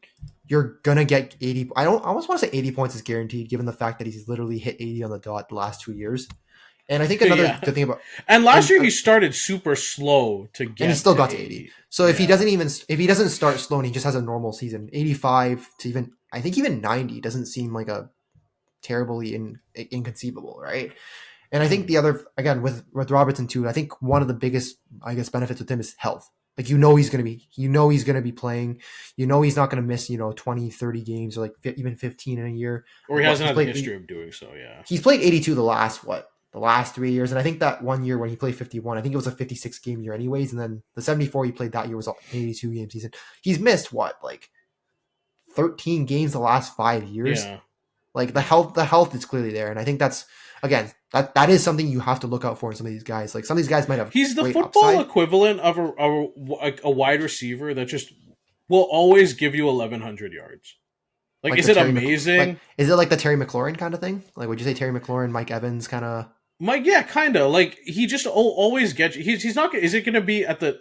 you're gonna get 80. I almost want to say 80 points is guaranteed, given the fact that he's literally hit 80 on the dot the last 2 years. And I think another good thing about last year he started super slow to get, and he still got to 80. So if he doesn't start slow and he just has a normal season, 85 to even 90 doesn't seem like a terribly inconceivable, right? And I think the other, again with Robertson too, I think one of the biggest benefits with him is health. Like he's going to be playing. He's not going to miss 20, 30 games or like even 15 in a year. Or he hasn't had a history of doing so. Yeah, he's played 82 the last 3 years. And I think that 1 year when he played 51, I think it was a 56 game year anyways. And then the 74 he played that year was an 82 game season. He's missed 13 games the last 5 years. Yeah. Like the health is clearly there. And I think that's, again, that is something you have to look out for in some of these guys. Like some of these guys might have. He's the football equivalent of a wide receiver that just will always give you 1,100 yards. Like is it amazing? Is it like the Terry McLaurin kind of thing? Like would you say Terry McLaurin, Mike Evans kind of? Yeah, kind of. Like he just always gets. He's not. Is he going to be at the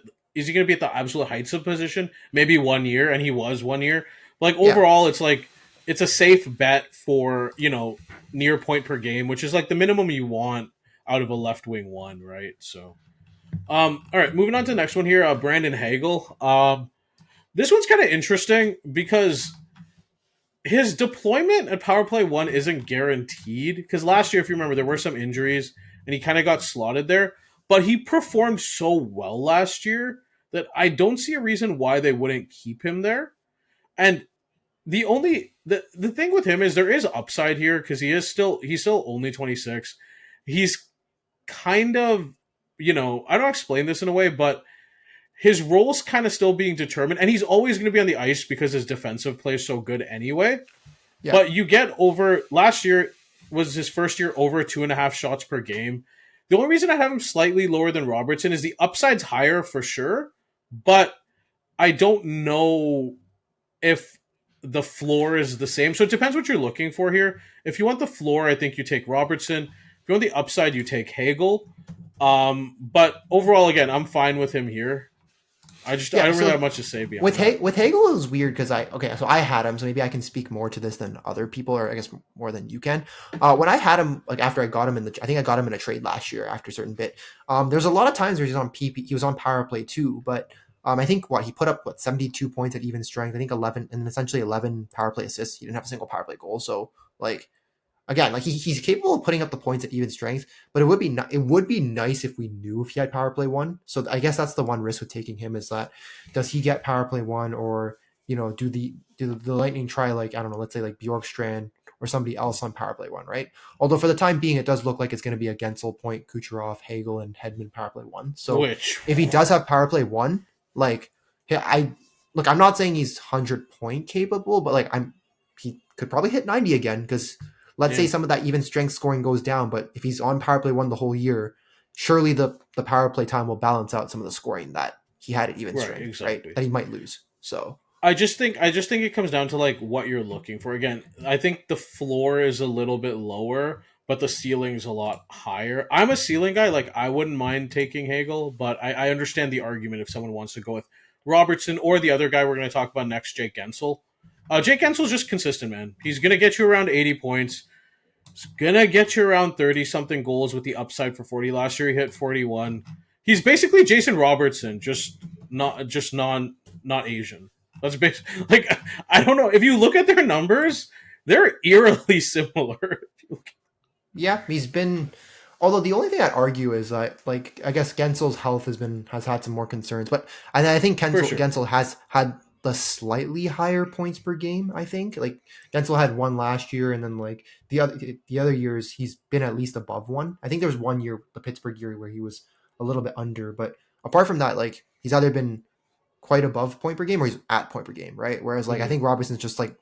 absolute heights of position? Maybe 1 year, and he was 1 year. Like overall, it's like it's a safe bet for near point per game, which is like the minimum you want out of a left wing 1, right? So, all right, moving on to the next one here, Brandon Hagel. This one's kind of interesting because his deployment at power play 1 isn't guaranteed because last year, if you remember, there were some injuries and he kind of got slotted there. But he performed so well last year that I don't see a reason why they wouldn't keep him there. And the thing with him is there is upside here because he's still only 26. He's kind of, I don't explain this in a way, but his role's kind of still being determined, and he's always going to be on the ice because his defensive play is so good anyway. Yeah. But you get over last year was his first year over 2.5 shots per game. The only reason I have him slightly lower than Robertson is the upside's higher for sure, but I don't know if the floor is the same. So it depends what you're looking for here. If you want the floor, I think you take Robertson. If you want the upside, you take Hagel. But overall, again, I'm fine with him here. I don't really have much to say beyond that. With Hagel, it was weird because I had him, so maybe I can speak more to this than other people, or I guess more than you can. When I had him, like after I got him I think I got him in a trade last year after a certain bit. There's a lot of times where he's on PP, he was on power play too, but I think he put up 72 points at even strength. I think 11 and essentially 11 power play assists. He didn't have a single power play goal, so like. Again, like he's capable of putting up the points at even strength, but it would be nice if we knew if he had power play 1. So I guess that's the one risk with taking him is that does he get power play 1, or do the Lightning try like I don't know, let's say like Bjorkstrand or somebody else on power play 1, right? Although for the time being, it does look like it's going to be a Gensel, Point, Kucherov, Hagel, and Hedman power play 1. So if he does have power play 1, like I'm not saying he's 100-point capable, but like he could probably hit 90 again because. Let's say some of that even strength scoring goes down, but if he's on power play 1 the whole year, surely the power play time will balance out some of the scoring that he had at even strength, exactly. Right? That he might lose. So I just think it comes down to like what you're looking for. Again, I think the floor is a little bit lower, but the ceiling's a lot higher. I'm a ceiling guy. Like I wouldn't mind taking Hagel, but I understand the argument if someone wants to go with Robertson or the other guy we're going to talk about next, Jake Gensel. Jake Gensel's just consistent, man. He's going to get you around 80 points. He's going to get you around 30-something goals with the upside for 40. Last year he hit 41. He's basically Jason Robertson, just not Asian. That's basically, like, I don't know. If you look at their numbers, they're eerily similar. Yeah, he's been... Although the only thing I'd argue is that, like, I guess Gensel's health has had some more concerns. But I think Gensel has had the slightly higher points per game, I think. Like Gensel had 1 last year, and then like the other years he's been at least above 1. I think there was 1 year, the Pittsburgh year, where he was a little bit under, but apart from that, like he's either been quite above point per game or he's at point per game, right? Whereas like I think Robertson's just like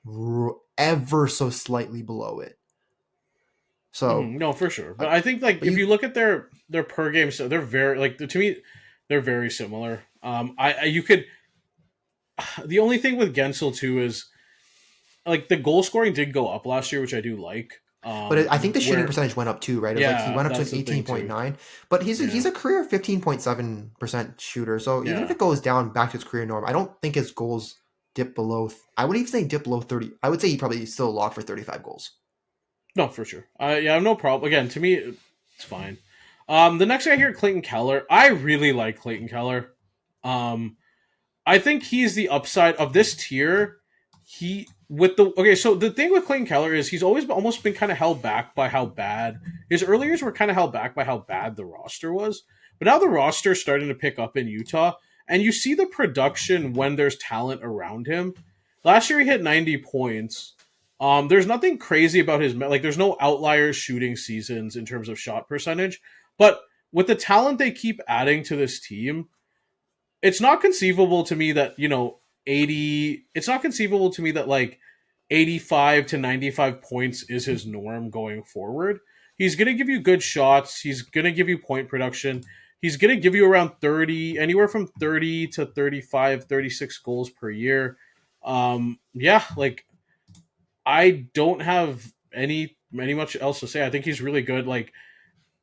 ever so slightly below it. So no, for sure. But I think like if you look at their per game, so they're very like to me they're very similar. The only thing with Gensel too is like the goal scoring did go up last year, which I do like. But I think the shooting percentage went up too, right? Like he went up to an 18.9, but he's a career 15.7% shooter. So even if it goes down back to his career norm, I don't think his goals dip below. I would even say dip below 30. I would say he probably still locked for 35 goals. No, for sure. I have no problem. Again, to me, it's fine. The next guy here, Clayton Keller. I really like Clayton Keller. I think he's the upside of this tier. So the thing with Clayton Keller is he's always almost been kind of held back by how bad his early years were kind of held back by how bad the roster was. But now the roster is starting to pick up in Utah, and you see the production when there's talent around him. Last year he hit 90 points. There's nothing crazy about there's no outlier shooting seasons in terms of shot percentage, but with the talent they keep adding to this team, it's not conceivable to me that, it's not conceivable to me that like 85 to 95 points is his norm going forward. He's going to give you good shots. He's going to give you point production. He's going to give you around anywhere from 30 to 35, 36 goals per year. I don't have any much else to say. I think he's really good. Like,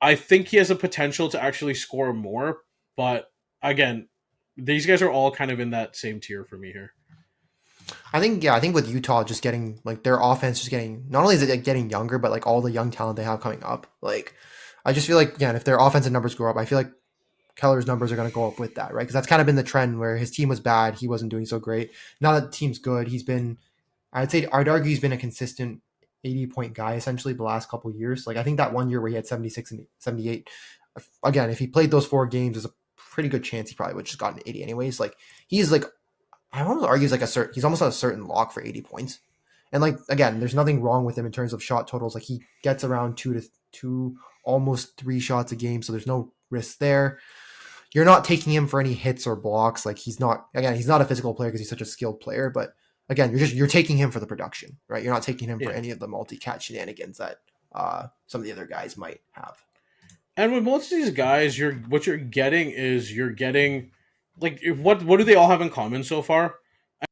I think he has a potential to actually score more, but again, these guys are all kind of in that same tier for me here. I think with Utah just getting like their offense just getting, not only is it like getting younger, but like all the young talent they have coming up. Like, I just feel like, again, if their offensive numbers go up, I feel like Keller's numbers are going to go up with that, right? Because that's kind of been the trend where his team was bad. He wasn't doing so great. Now that the team's good, he's been I'd argue he's been a consistent 80-point guy essentially the last couple of years. Like I think that one year where he had 76 and 78, again, if he played those 4 games, there's a pretty good chance he probably would have just gotten 80 anyways. Like he's like, I want to argue he's almost at a certain lock for 80 points. And like again, there's nothing wrong with him in terms of shot totals. Like he gets around 2 almost 3 shots a game, so there's no risk there. You're not taking him for any hits or blocks. Like he's not a physical player because he's such a skilled player, but again, you're taking him for the production, right? You're not taking him for any of the multi-cat shenanigans that some of the other guys might have. And with most of these guys, what you're getting like what do they all have in common so far?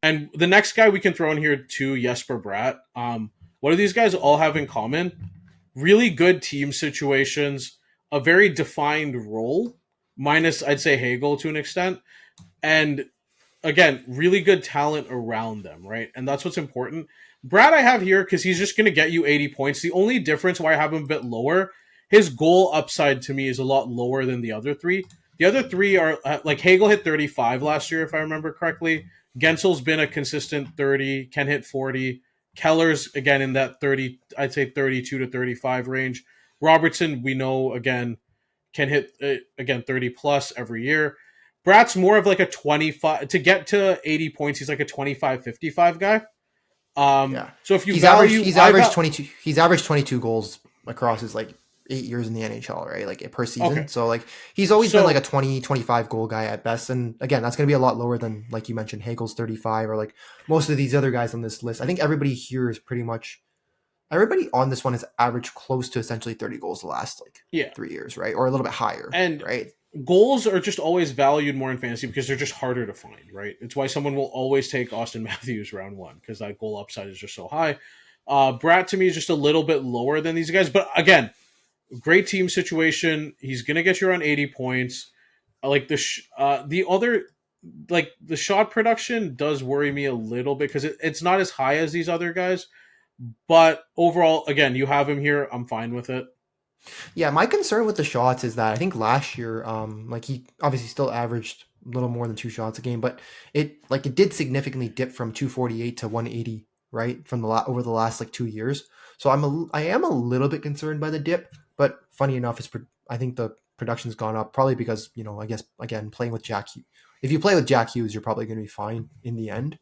And the next guy we can throw in here too, Jesper Bratt. What do these guys all have in common? Really good team situations, a very defined role, minus I'd say Hagel to an extent, and again, really good talent around them, right? And that's what's important. Brad I have here because he's just going to get you 80 points. The only difference why I have him a bit lower, his goal upside to me is a lot lower than the other 3. The other 3 are, like Hagel hit 35 last year, if I remember correctly. Gensel's been a consistent 30, can hit 40. Keller's, again, in that 30, I'd say 32 to 35 range. Robertson, we know, again, can hit, 30 plus every year. Bratt's more of like a 25 to get to 80 points. He's like a 25-55 guy. So if he's averaged 22 goals across his like 8 years in the NHL, right? Like per season. Okay. So like he's always been like a 20-25 goal guy at best. And again, that's going to be a lot lower than, like you mentioned, Hagel's 35 or like most of these other guys on this list. I think everybody here is pretty much, everybody on this one has averaged close to essentially 30 goals the last 3 years, right? Or a little bit higher, and right? Goals are just always valued more in fantasy because they're just harder to find, right? It's why someone will always take Austin Matthews round 1 because that goal upside is just so high. Bratt to me is just a little bit lower than these guys, but again, great team situation. He's gonna get you around 80 points. Like the shot production does worry me a little bit because it's not as high as these other guys. But overall, again, you have him here. I'm fine with it. Yeah, my concern with the shots is that I think last year, like he obviously still averaged a little more than 2 shots a game, but it did significantly dip from 248 to 180, right, from over the last like 2 years. So I am a little bit concerned by the dip, but funny enough, I think the production's gone up probably because I guess again playing with Jack Hughes. If you play with Jack Hughes, you're probably going to be fine in the end.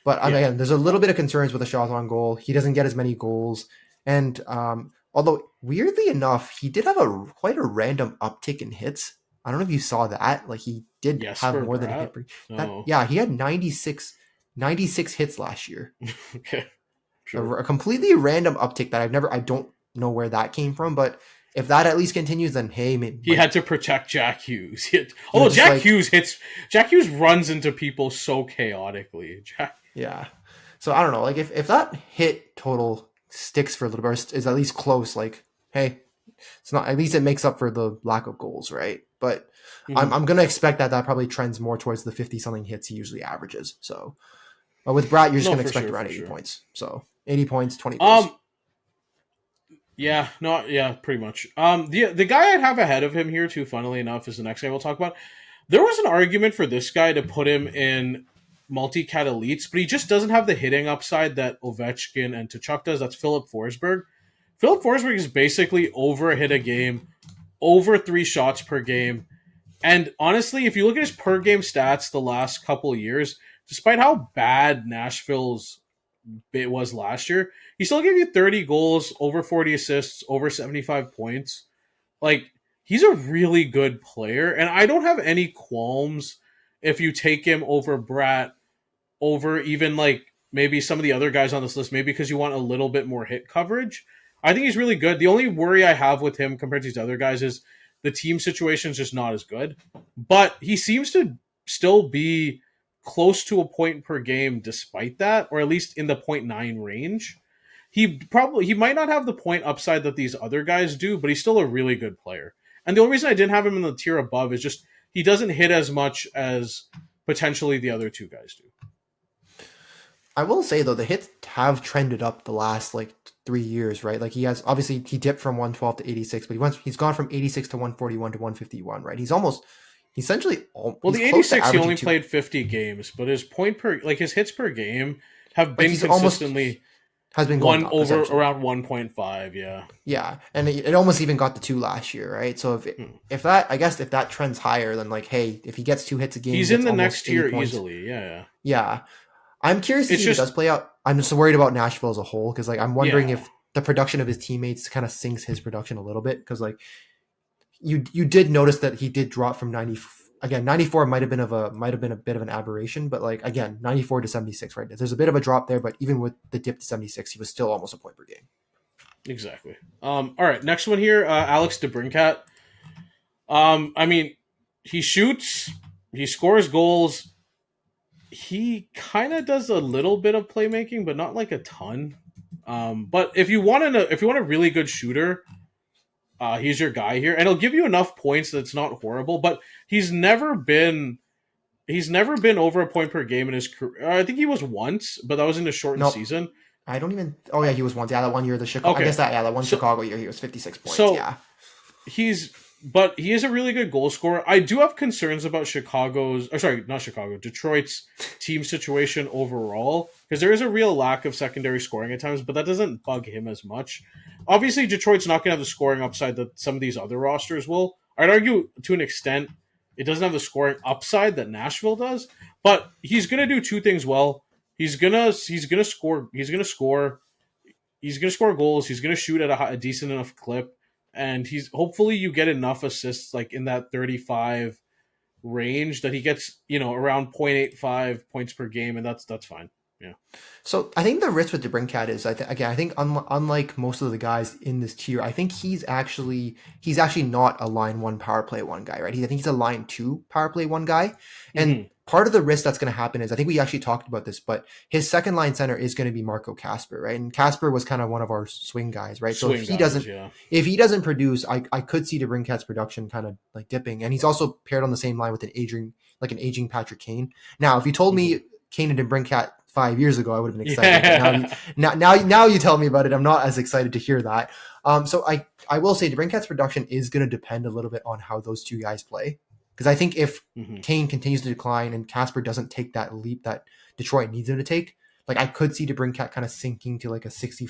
But again, there's a little bit of concerns with the shots on goal. He doesn't get as many goals, and although weirdly enough, he did have quite a random uptick in hits. I don't know if you saw that. Like he did have more than a hit per. Yeah, he had 96 hits last year. Okay, sure. A completely random uptick that I don't know where that came from, but if that at least continues, then hey, maybe he had to protect Jack Hughes. Jack Hughes runs into people so chaotically. Yeah, so I don't know. Like if that hit total sticks for a little bit, is at least close. Like hey, it's not. At least it makes up for the lack of goals, right? But I'm gonna expect that probably trends more towards the 50 something hits he usually averages. So, but with Bratt, you're just gonna expect around 80 points. So 80 points, 20 goals. Yeah, pretty much. The guy I'd have ahead of him here too, funnily enough, is the next guy we'll talk about. There was an argument for this guy to put him in multi-cat elites, but he just doesn't have the hitting upside that Ovechkin and Tkachuk does. That's Philip Forsberg. Philip Forsberg is basically over a hit a game, over 3 shots per game. And honestly, if you look at his per game stats the last couple of years, despite how bad Nashville's bit was last year, he still gave you 30 goals, over 40 assists, over 75 points. Like, he's a really good player, and I don't have any qualms if you take him over Bratt, over even like maybe some of the other guys on this list, maybe because you want a little bit more hit coverage. I think he's really good. The only worry I have with him compared to these other guys is the team situation is just not as good. But he seems to still be close to a point per game despite that, or at least in the 0.9 range. He might not have the point upside that these other guys do, but he's still a really good player. And the only reason I didn't have him in the tier above is just he doesn't hit as much as potentially the other 2 guys do. I will say though, the hits have trended up the last 3 years, right? Like he dipped from 112 to 86, but he's gone from 86 to 141 to 151, right? He's essentially. Well, the 86 he only played 50 games, but his hits per game have been he's consistently has been going up, around 1.5. Yeah. Yeah, and it almost even got to 2 last year, right? So if that trends higher, then like, hey, if he gets 2 hits a game, He's he in gets the almost next 80 tier points. easily. Yeah. Yeah, I'm curious to It's see if just- it does play out. I'm just worried about Nashville as a whole because like I'm wondering Yeah. if the production of his teammates kind of sinks his production a little bit because like you did notice that he did drop from 90. Again, 94 might have been a bit of an aberration, but like again, 94 to 76, right? There's a bit of a drop there, but even with the dip to 76, he was still almost a point per game. Exactly. All right, next one here, Alex DeBrincat. I mean, he shoots, he scores goals. He kind of does a little bit of playmaking, but not like a ton. But if you want a really good shooter, he's your guy here, and he'll give you enough points that it's not horrible. But he's never been over a point per game in his career. I think he was once, but that was in a shortened season. I don't even. Oh yeah, he was once. Yeah, that one year the Chicago. Okay. I guess that one Chicago year he was 56 points. So yeah, he is a really good goal scorer. I do have concerns about Detroit's team situation overall because there is a real lack of secondary scoring at times, but that doesn't bug him as much. Obviously, Detroit's not going to have the scoring upside that some of these other rosters will. I'd argue to an extent it doesn't have the scoring upside that Nashville does, but he's going to do 2 things well. He's gonna score goals. He's gonna shoot at a decent enough clip, and hopefully you get enough assists like in that 35 range that he gets around 0.85 points per game, and that's fine. Yeah. So I think the risk with DeBrincat is I think unlike most of the guys in this tier, I think he's actually not a line 1 power play 1 guy, right? I think he's a line 2 power play 1 guy, and part of the risk that's going to happen is I think we actually talked about this, but his second line center is going to be Marco Kasper, right? And Kasper was kind of one of our swing guys, right? So if he doesn't produce, I could see DeBrincat's production kind of like dipping, and he's also paired on the same line with an aging Patrick Kane. Now, if you told me Kane and DeBrincat 5 years ago, I would have been excited. Yeah. But now you tell me about it, I'm not as excited to hear that. So I will say DeBrincat's production is going to depend a little bit on how those 2 guys play. Because I think if Kane continues to decline and Kasper doesn't take that leap that Detroit needs him to take, like I could see DeBrincat kind of sinking to like a 60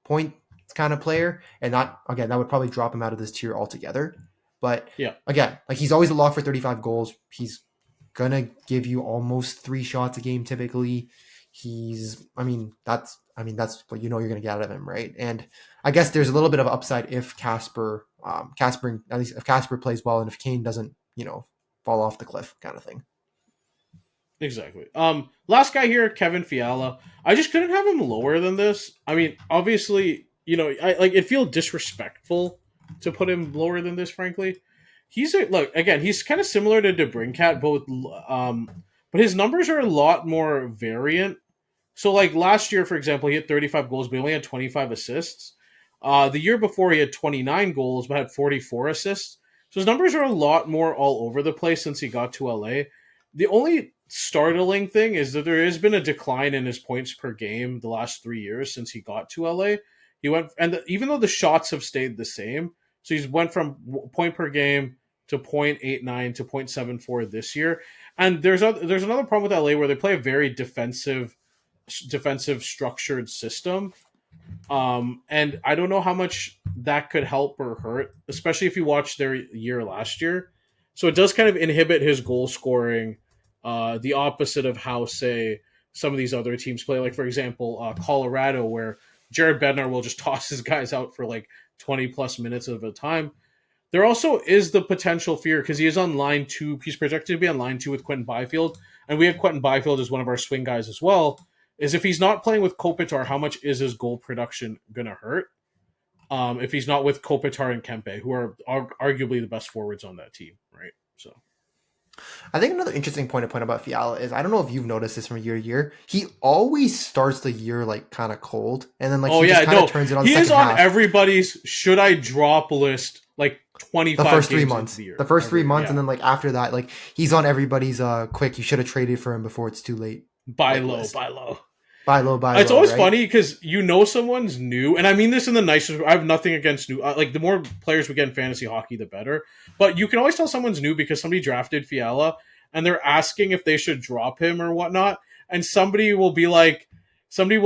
point kind of player. And that would probably drop him out of this tier altogether. But again, like he's always a lock for 35 goals. He's going to give you almost 3 shots a game typically. That's what you're going to get out of him, right? And I guess there's a little bit of upside if Kasper plays well and if Kane doesn't, fall off the cliff kind of thing. Exactly. Last guy here, Kevin Fiala. I just couldn't have him lower than this. I mean, obviously, it feels disrespectful to put him lower than this, frankly. He's kind of similar to DeBrincat, but his numbers are a lot more variant. So, like last year, for example, he had 35 goals, but he only had 25 assists. The year before, he had 29 goals, but had 44 assists. So his numbers are a lot more all over the place since he got to LA. The only startling thing is that there has been a decline in his points per game the last 3 years since he got to LA. Even though the shots have stayed the same, so he's went from point per game to 0.89 to 0.74 this year. And there's another problem with LA where they play a very defensive structured system. And I don't know how much that could help or hurt, especially if you watch their year last year. So it does kind of inhibit his goal scoring, the opposite of how, say, some of these other teams play. Like, for example, Colorado, where Jared Bednar will just toss his guys out for like 20 plus minutes of a time. There also is the potential fear, because he is on line 2. He's projected to be on line 2 with Quentin Byfield. And we have Quentin Byfield as one of our swing guys as well. Is if he's not playing with Kopitar, how much is his goal production going to hurt? If he's not with Kopitar and Kempe, who are arguably the best forwards on that team, right? So, I think another interesting point about Fiala is, I don't know if you've noticed this from year to year, he always starts the year like kind of cold, and then like turns it on. He is on everybody's should I drop list like 25 the first 3 games months, into the year. The first 3 months, and then like after that, like he's on everybody's quick. You should have traded for him before it's too late. Buy low. It's always right? funny because someone's new, and I mean this in the nicest. I have nothing against new. Like the more players we get in fantasy hockey, the better. But you can always tell someone's new because somebody drafted Fiala, and they're asking if they should drop him or whatnot, and somebody will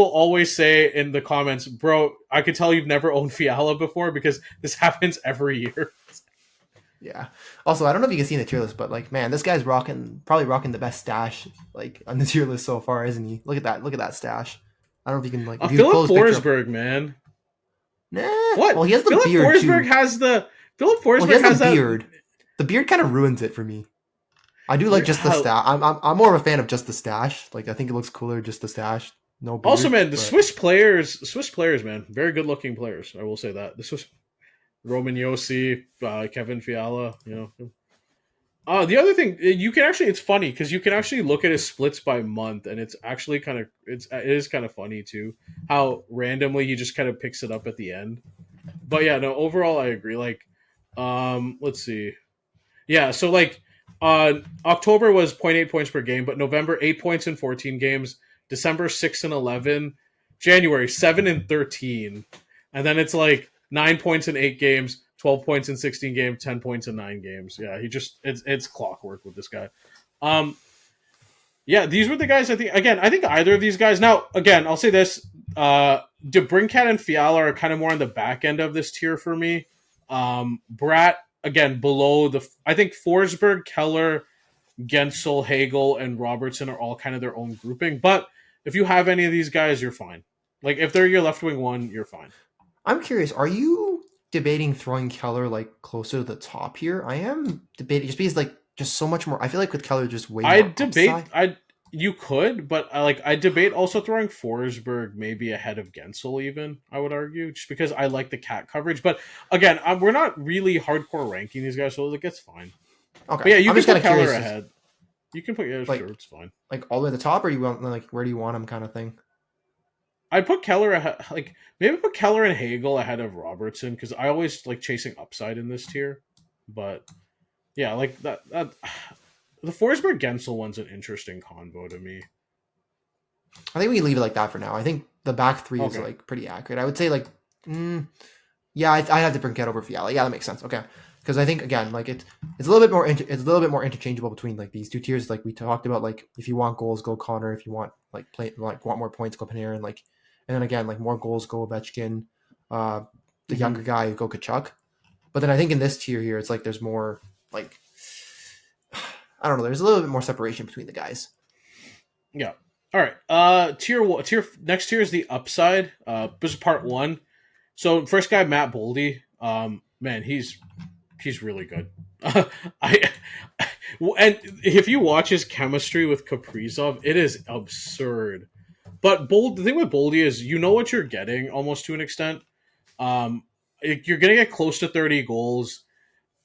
always say in the comments, bro, I could tell you've never owned Fiala before because this happens every year. Yeah. Also, I don't know if you can see in the tier list, but like, man, this guy's probably rocking the best stash like on the tier list so far, isn't he? Look at that stash. I don't know if you can like. If you Philip pull his picture up- Forsberg, man. Nah. What? Well, he has the Philip beard Forsberg too. has the Philip Forsberg Well, he has has the that beard. The beard kind of ruins it for me. I do like just the stash. I'm more of a fan of just the stash. Like I think it looks cooler just the stash. No beard. Also, man, the but- Swiss players, man, very good looking players. I will say that. The Swiss Roman Yossi, Kevin Fiala, you know. The other thing, it's funny because you can actually look at his splits by month, and it's actually it is kind of funny too how randomly he just kind of picks it up at the end. But yeah, no, overall I agree. Like, let's see, yeah, so like, October was 0.8 points per game, but November 8 points in 14 games, December 6 and 11, January 7 and 13, and then it's like 9 points in 8 games. 12 points in 16 games, 10 points in 9 games. Yeah, it's clockwork with this guy. Yeah, these were the guys I think either of these guys. Now, again, I'll say this. DeBrincat and Fiala are kind of more on the back end of this tier for me. Bratt, again, below I think Forsberg, Keller, Gensel, Hagel, and Robertson are all kind of their own grouping. But if you have any of these guys, you're fine. Like, if they're your left wing one, you're fine. I'm curious, are you debating throwing Keller like closer to the top here? I am debating just because like just so much more. I feel like with Keller just way more upside. You could, but I debate also throwing Forsberg maybe ahead of Gensel even, I would argue, just because I like the cat coverage. But again, we're not really hardcore ranking these guys, so it's fine. Okay. But yeah, you I'm can just put kinda Keller curious, ahead. You can put like- sure, it's fine. like all the way at the top, or you want like where do you want him kind of thing? I'd put Keller ahead, like maybe put Keller and Hagel ahead of Robertson because I always like chasing upside in this tier. But yeah, like that the Forsberg Gensel one's an interesting convo to me. I think we can leave it like that for now. I think the back three is Okay. like pretty accurate. I would say like, yeah, I have to bring Cat over Fiala. Yeah, that makes sense. Okay, because I think again, like it's a little bit more interchangeable between like these two tiers. Like we talked about, like if you want goals, go Connor. If you want want more points, go Panarin. Like, and then again, like more goals, go Ovechkin. The younger guy, go Kachuk. But then I think in this tier here, it's like there's more like, I don't know. There's a little bit more separation between the guys. Yeah. All right. Tier next tier is the upside. This is part 1. So first guy, Matt Boldy. Man, he's really good. And if you watch his chemistry with Kaprizov, it is absurd. But the thing with Boldy is you know what you're getting almost to an extent. You're gonna get close to 30 goals.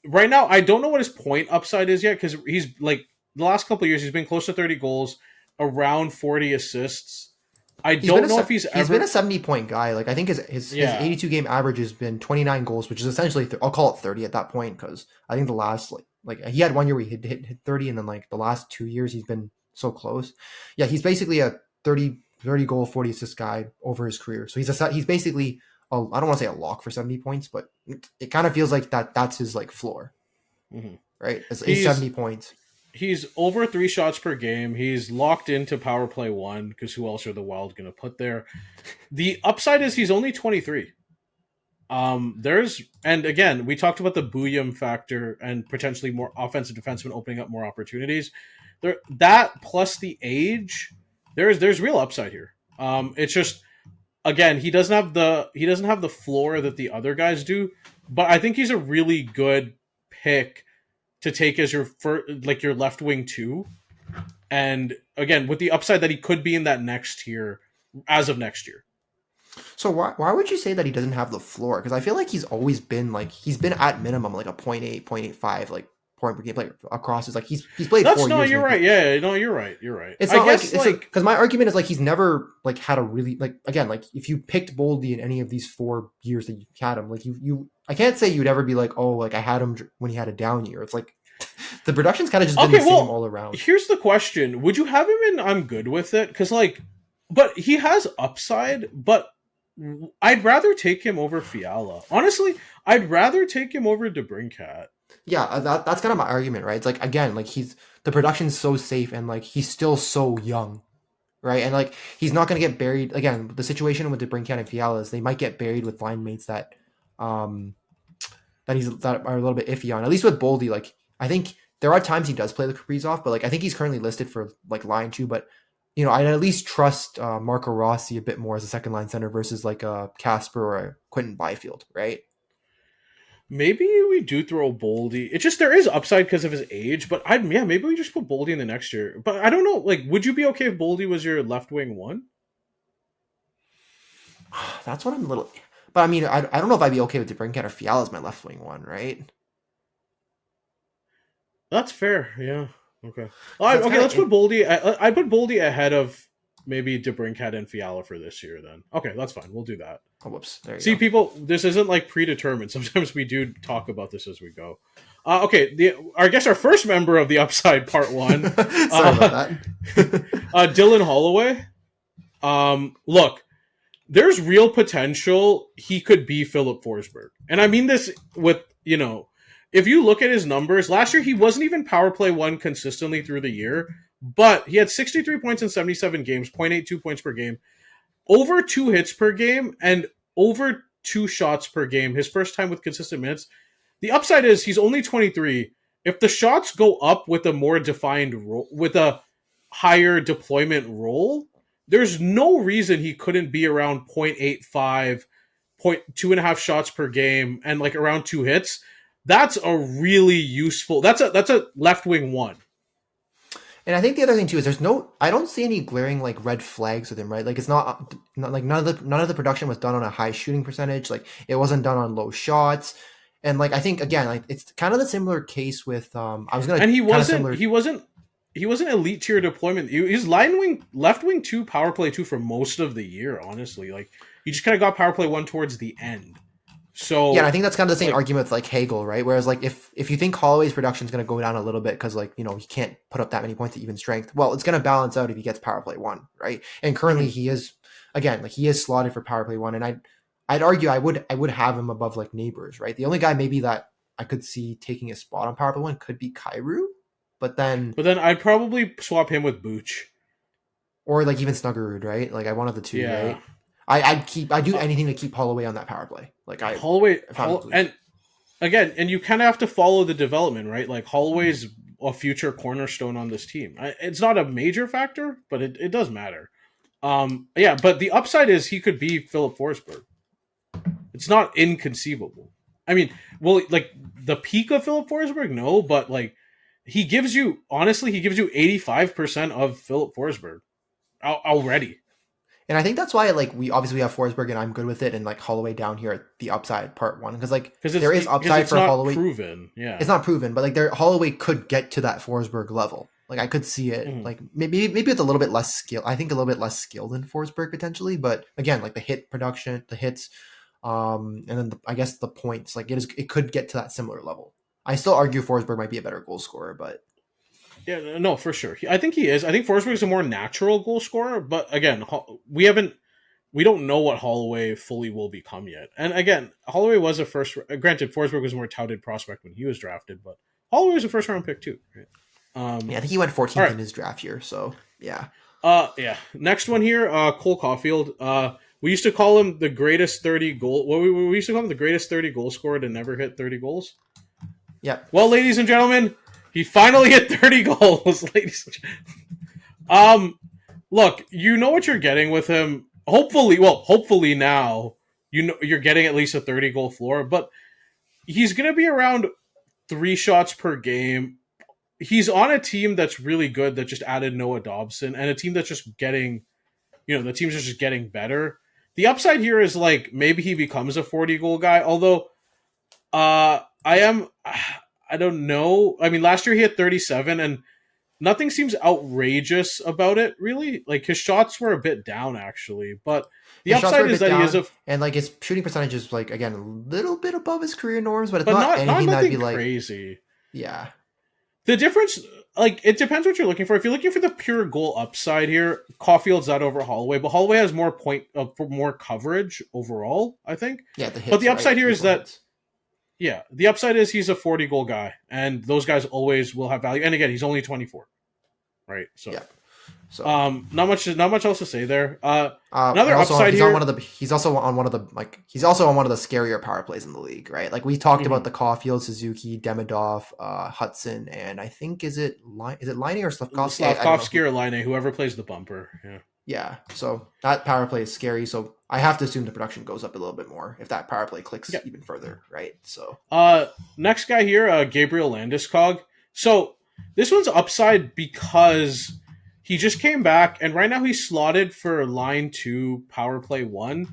Right now, I don't know what his point upside is yet because he's like the last couple of years he's been close to 30 goals, around 40 assists. I don't know if he's been a 70-point guy. Like I think his 82 game average has been 29 goals, which is essentially I'll call it 30 at that point because I think the last like he had one year where he hit 30, and then like the last 2 years he's been so close. Yeah, he's basically a 30 goal, 40 assist guy over his career. So he's basically I don't want to say a lock for 70 points, but it kind of feels like that's his like floor, right? It's 70 points. He's over 3 shots per game. He's locked into power play 1 because who else are the Wild going to put there? The upside is he's only 23. And again, we talked about the Booyam factor and potentially more offensive defensemen opening up more opportunities. That plus the age, there's real upside here. It's just, again, he doesn't have the floor that the other guys do, but I think he's a really good pick to take as your left wing 2. And again, with the upside that he could be in that next tier as of next year. So why would you say that he doesn't have the floor? Because I feel like he's always been at minimum like a 0.8, 0.85 like point per game, like across his he's played 4 years. You're right. Yeah, no, you're right. It's not because my argument is like he's never like had a really again if you picked Boldy in any of these 4 years that you had him, like you I can't say you'd ever be like, oh, like I had him when he had a down year. It's like the production's kind of just been the same all around. Here's the question: would you have him in? I'm good with it because but he has upside, but I'd rather take him over Fiala. Honestly, I'd rather take him over DeBrincat. Yeah, that's kind of my argument, right? It's like, again, like the production's so safe and like he's still so young, right? And like he's not going to get buried again. The situation with DeBrincat and Fiala is they might get buried with line mates um that are a little bit iffy on. At least with Boldy, like I think there are times he does play the Capri's off, but like I think he's currently listed for like line 2. But I'd at least trust Marco Rossi a bit more as a second line center versus like a Casper or a Quentin Byfield, right? Maybe we do throw Boldy. It's just there is upside because of his age, but maybe we just put Boldy in the next year. But I don't know. Like, would you be okay if Boldy was your left wing one? That's what I'm a little. But I mean, I don't know if I'd be okay with DeBrincat or Fiala as my left wing one, right? That's fair. Yeah. Okay. Let's put Boldy. I put Boldy ahead of maybe DeBrincat and Fiala for this year. Then okay, that's fine. We'll do that. Oh, whoops. There you See, go. people, this isn't like predetermined. Sometimes we do talk about this as we go. Okay, I guess our first member of the Upside Part 1. Sorry about that. Dylan Holloway. Look, there's real potential he could be Philip Forsberg. And I mean this with, if you look at his numbers, last year he wasn't even power play 1 consistently through the year, but he had 63 points in 77 games, 0.82 points per game, over 2 hits per game, and over 2 shots per game, his first time with consistent minutes. The upside is he's only 23. If the shots go up with a more defined role, with a higher deployment role, there's no reason he couldn't be around 0.85, 2.5 shots per game, and like around 2 hits. That's a really useful. That's a left wing one. And I think the other thing too is I don't see any glaring like red flags with him, right? Like it's not like none of the production was done on a high shooting percentage. Like it wasn't done on low shots. And like I think again, like it's kind of the similar case with he wasn't elite tier deployment. He's left wing 2, power play 2 for most of the year, honestly. Like he just kind of got power play 1 towards the end. So yeah, and I think that's kind of the same argument with like Hagel, right? Whereas like if you think Holloway's production is going to go down a little bit because like he can't put up that many points at even strength, well, it's going to balance out if he gets power play 1, right? And currently he is slotted for power play 1, and I'd argue I would have him above like Neighbors, right? The only guy maybe that I could see taking a spot on power play 1 could be Kyrou, but then I'd probably swap him with Booch or like even Snuggerud, right? Like I wanted the 2, right? I'd do anything to keep Holloway on that power play. Like and again, and you kind of have to follow the development, right? Like Holloway's a future cornerstone on this team. It's not a major factor, but it does matter. But the upside is he could be Philip Forsberg. It's not inconceivable. I mean, well, like the peak of Philip Forsberg, no, but like he gives you 85% of Philip Forsberg already. And I think that's why like we have Forsberg and I'm good with it, and like Holloway down here at the Upside Part 1 because there is upside for Holloway. Proven, yeah, it's not proven, but like Holloway could get to that Forsberg level. Like I could see it. Like maybe it's a little bit less skill. I think a little bit less skill than Forsberg potentially, but again, like the hit production, the hits, and then I guess the points. Like it could get to that similar level. I still argue Forsberg might be a better goal scorer, but. Yeah, no, for sure. I think he is. I think Forsberg is a more natural goal scorer, but again, we don't know what Holloway fully will become yet. And again, Holloway was a first. Granted, Forsberg was a more touted prospect when he was drafted, but Holloway was a first round pick too. Right? I think he went 14th in his draft year. So yeah. Next one here, Cole Caulfield. We used to call him the greatest 30 goal. Well, we used to call him the greatest 30 goal scorer to never hit 30 goals. Yep. Well, ladies and gentlemen. He finally hit 30 goals, ladies and gentlemen. Look, you know what you're getting with him. Hopefully now, you're getting at least a 30-goal floor, but he's going to be around 3 shots per game. He's on a team that's really good that just added Noah Dobson, and a team that's just getting, the teams are just getting better. The upside here is like maybe he becomes a 40-goal guy, although I don't know. I mean, last year he had 37, and nothing seems outrageous about it, really. Like, his shots were a bit down, actually. But the upside is that he is and, like, his shooting percentage is, like, again, a little bit above his career norms, but it's not anything that'd be, like... crazy. Yeah. The difference... Like, it depends what you're looking for. If you're looking for the pure goal upside here, Caulfield's that over Holloway, but Holloway has more more coverage overall, I think. Yeah, the hits, but the upside here is that... Yeah, the upside is he's a 40 goal guy, and those guys always will have value. And again, he's only 24, right? So, Yeah. So not much else to say there. and Another also upside he's here. on one of the he's also on one of the he's also on one of the scarier power plays in the league, right? Like we talked about the Caulfield, Suzuki, Demidov, Hudson, and I think is it Line or Slavkovsky? Slavkovsky or Line, whoever plays the bumper. Yeah. Yeah, so that power play is scary. So I have to assume the production goes up a little bit more if that power play clicks even further, right? So next guy here, Gabriel Landeskog. So this one's upside because he just came back, and right now he's slotted for line 2, power play 1.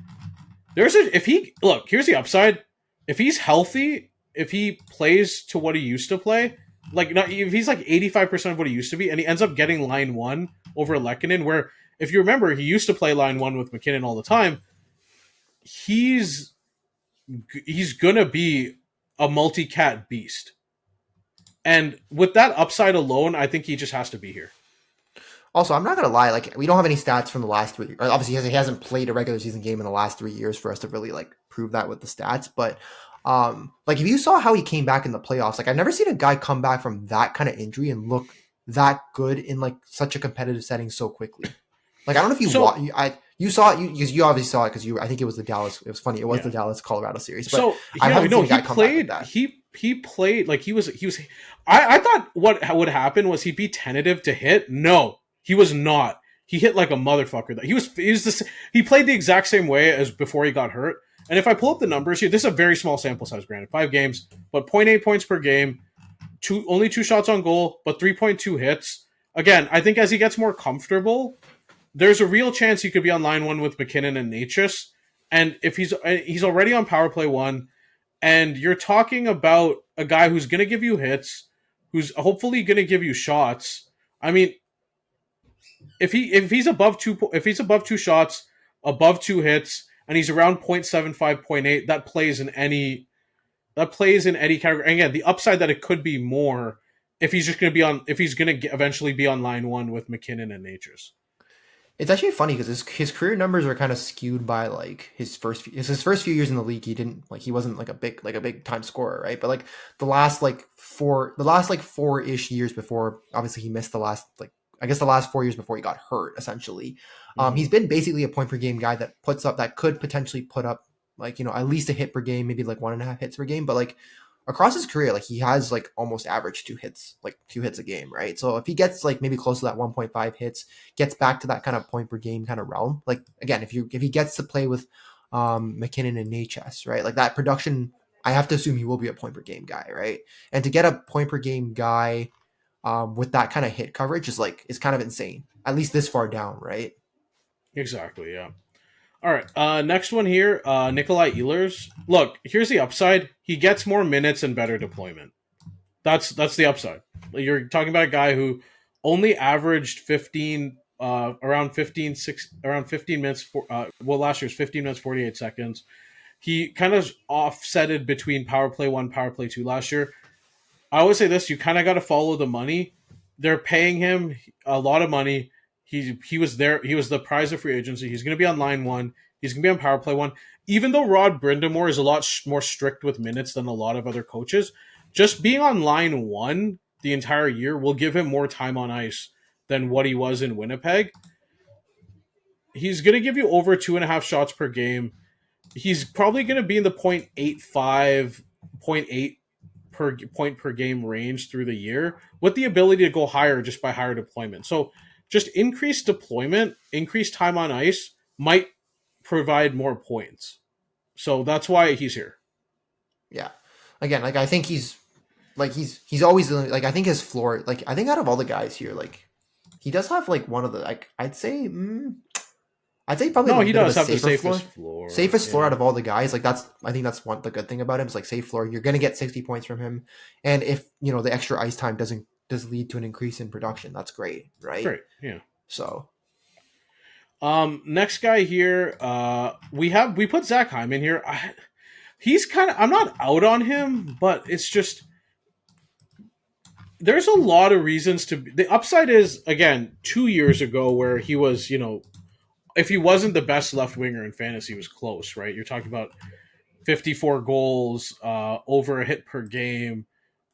Here's the upside. If he's healthy, if he plays to what he used to play, if he's like 85% of what he used to be, and he ends up getting line 1 over Lehkonen, where if you remember, he used to play line 1 with McKinnon all the time. He's gonna be a multi-cat beast. And with that upside alone, I think he just has to be here. Also, I'm not gonna lie, like we don't have any stats from the last 3 years. Obviously, he hasn't played a regular season game in the last 3 years for us to really like prove that with the stats. But like if you saw how he came back in the playoffs, like I've never seen a guy come back from that kind of injury and look that good in like such a competitive setting so quickly. Like I don't know if you you saw it, you obviously saw it because I think it was the Dallas. It was funny. It was the Dallas Colorado series. But I haven't seen a guy come back with that. He played like he was. I thought what would happen was he'd be tentative to hit. No, he was not. He hit like a motherfucker. He played the exact same way as before he got hurt. And if I pull up the numbers here, this is a very small sample size, granted, 5 games, but 0.8 points per game, only 2 shots on goal, but 3.2 hits. Again, I think as he gets more comfortable, there's a real chance he could be on line 1 with McKinnon and Natchez. And if he's already on power play 1, and you're talking about a guy who's going to give you hits, who's hopefully going to give you shots. I mean, if he's above 2 shots, above 2 hits, and he's around 0.75, 0.8, that plays in any category. And again, the upside that it could be more if he's going to eventually be on line 1 with McKinnon and Natchez. It's actually funny because his career numbers are kind of skewed by like his first few years in the league. He wasn't like a big time scorer, right? But like the last 4-ish years before, obviously he missed the last 4 years before he got hurt. Essentially, he's been basically a point per game guy that could potentially put up like at least a hit per game, maybe like 1.5 hits per game. But like across his career, like he has like almost average 2 hits a game, right? So if he gets like maybe close to that 1.5 hits, gets back to that kind of point per game kind of realm, like again, if he gets to play with McKinnon and Natchez, right? Like that production, I have to assume he will be a point per game guy, right? And to get a point per game guy with that kind of hit coverage is kind of insane, at least this far down, right? Exactly, yeah. All right, next one here, Nikolai Ehlers. Look, here's the upside. He gets more minutes and better deployment. That's the upside. You're talking about a guy who only averaged around 15 minutes. Last year's 15 minutes, 48 seconds. He kind of offsetted between power play 1, power play 2 last year. I always say this, you kind of got to follow the money. They're paying him a lot of money. He was there. He was the prize of free agency. He's going to be on line 1. He's going to be on power play 1. Even though Rod Brindamore is a lot more strict with minutes than a lot of other coaches, just being on line 1 the entire year will give him more time on ice than what he was in Winnipeg. He's going to give you over 2.5 shots per game. He's probably going to be in the 0.85, 0.8 per point per game range through the year with the ability to go higher just by higher deployment. So just increased deployment, increased time on ice might provide more points. So that's why he's here. Yeah. Again, like I think he's always like I think his floor, like I think out of all the guys here, like he does have like one of the I'd say probably no, he does have the safest floor out of all the guys. Like I think that's the good thing about him is like safe floor. You're gonna get 60 points from him, and if the extra ice time does lead to an increase in production, that's great, right? Great, yeah. So, next guy here, we put Zach Hyman here. I'm not out on him, but it's just there's a lot of reasons the upside is again 2 years ago where he was if he wasn't the best left winger in fantasy, he was close, right? You're talking about 54 goals, over a hit per game,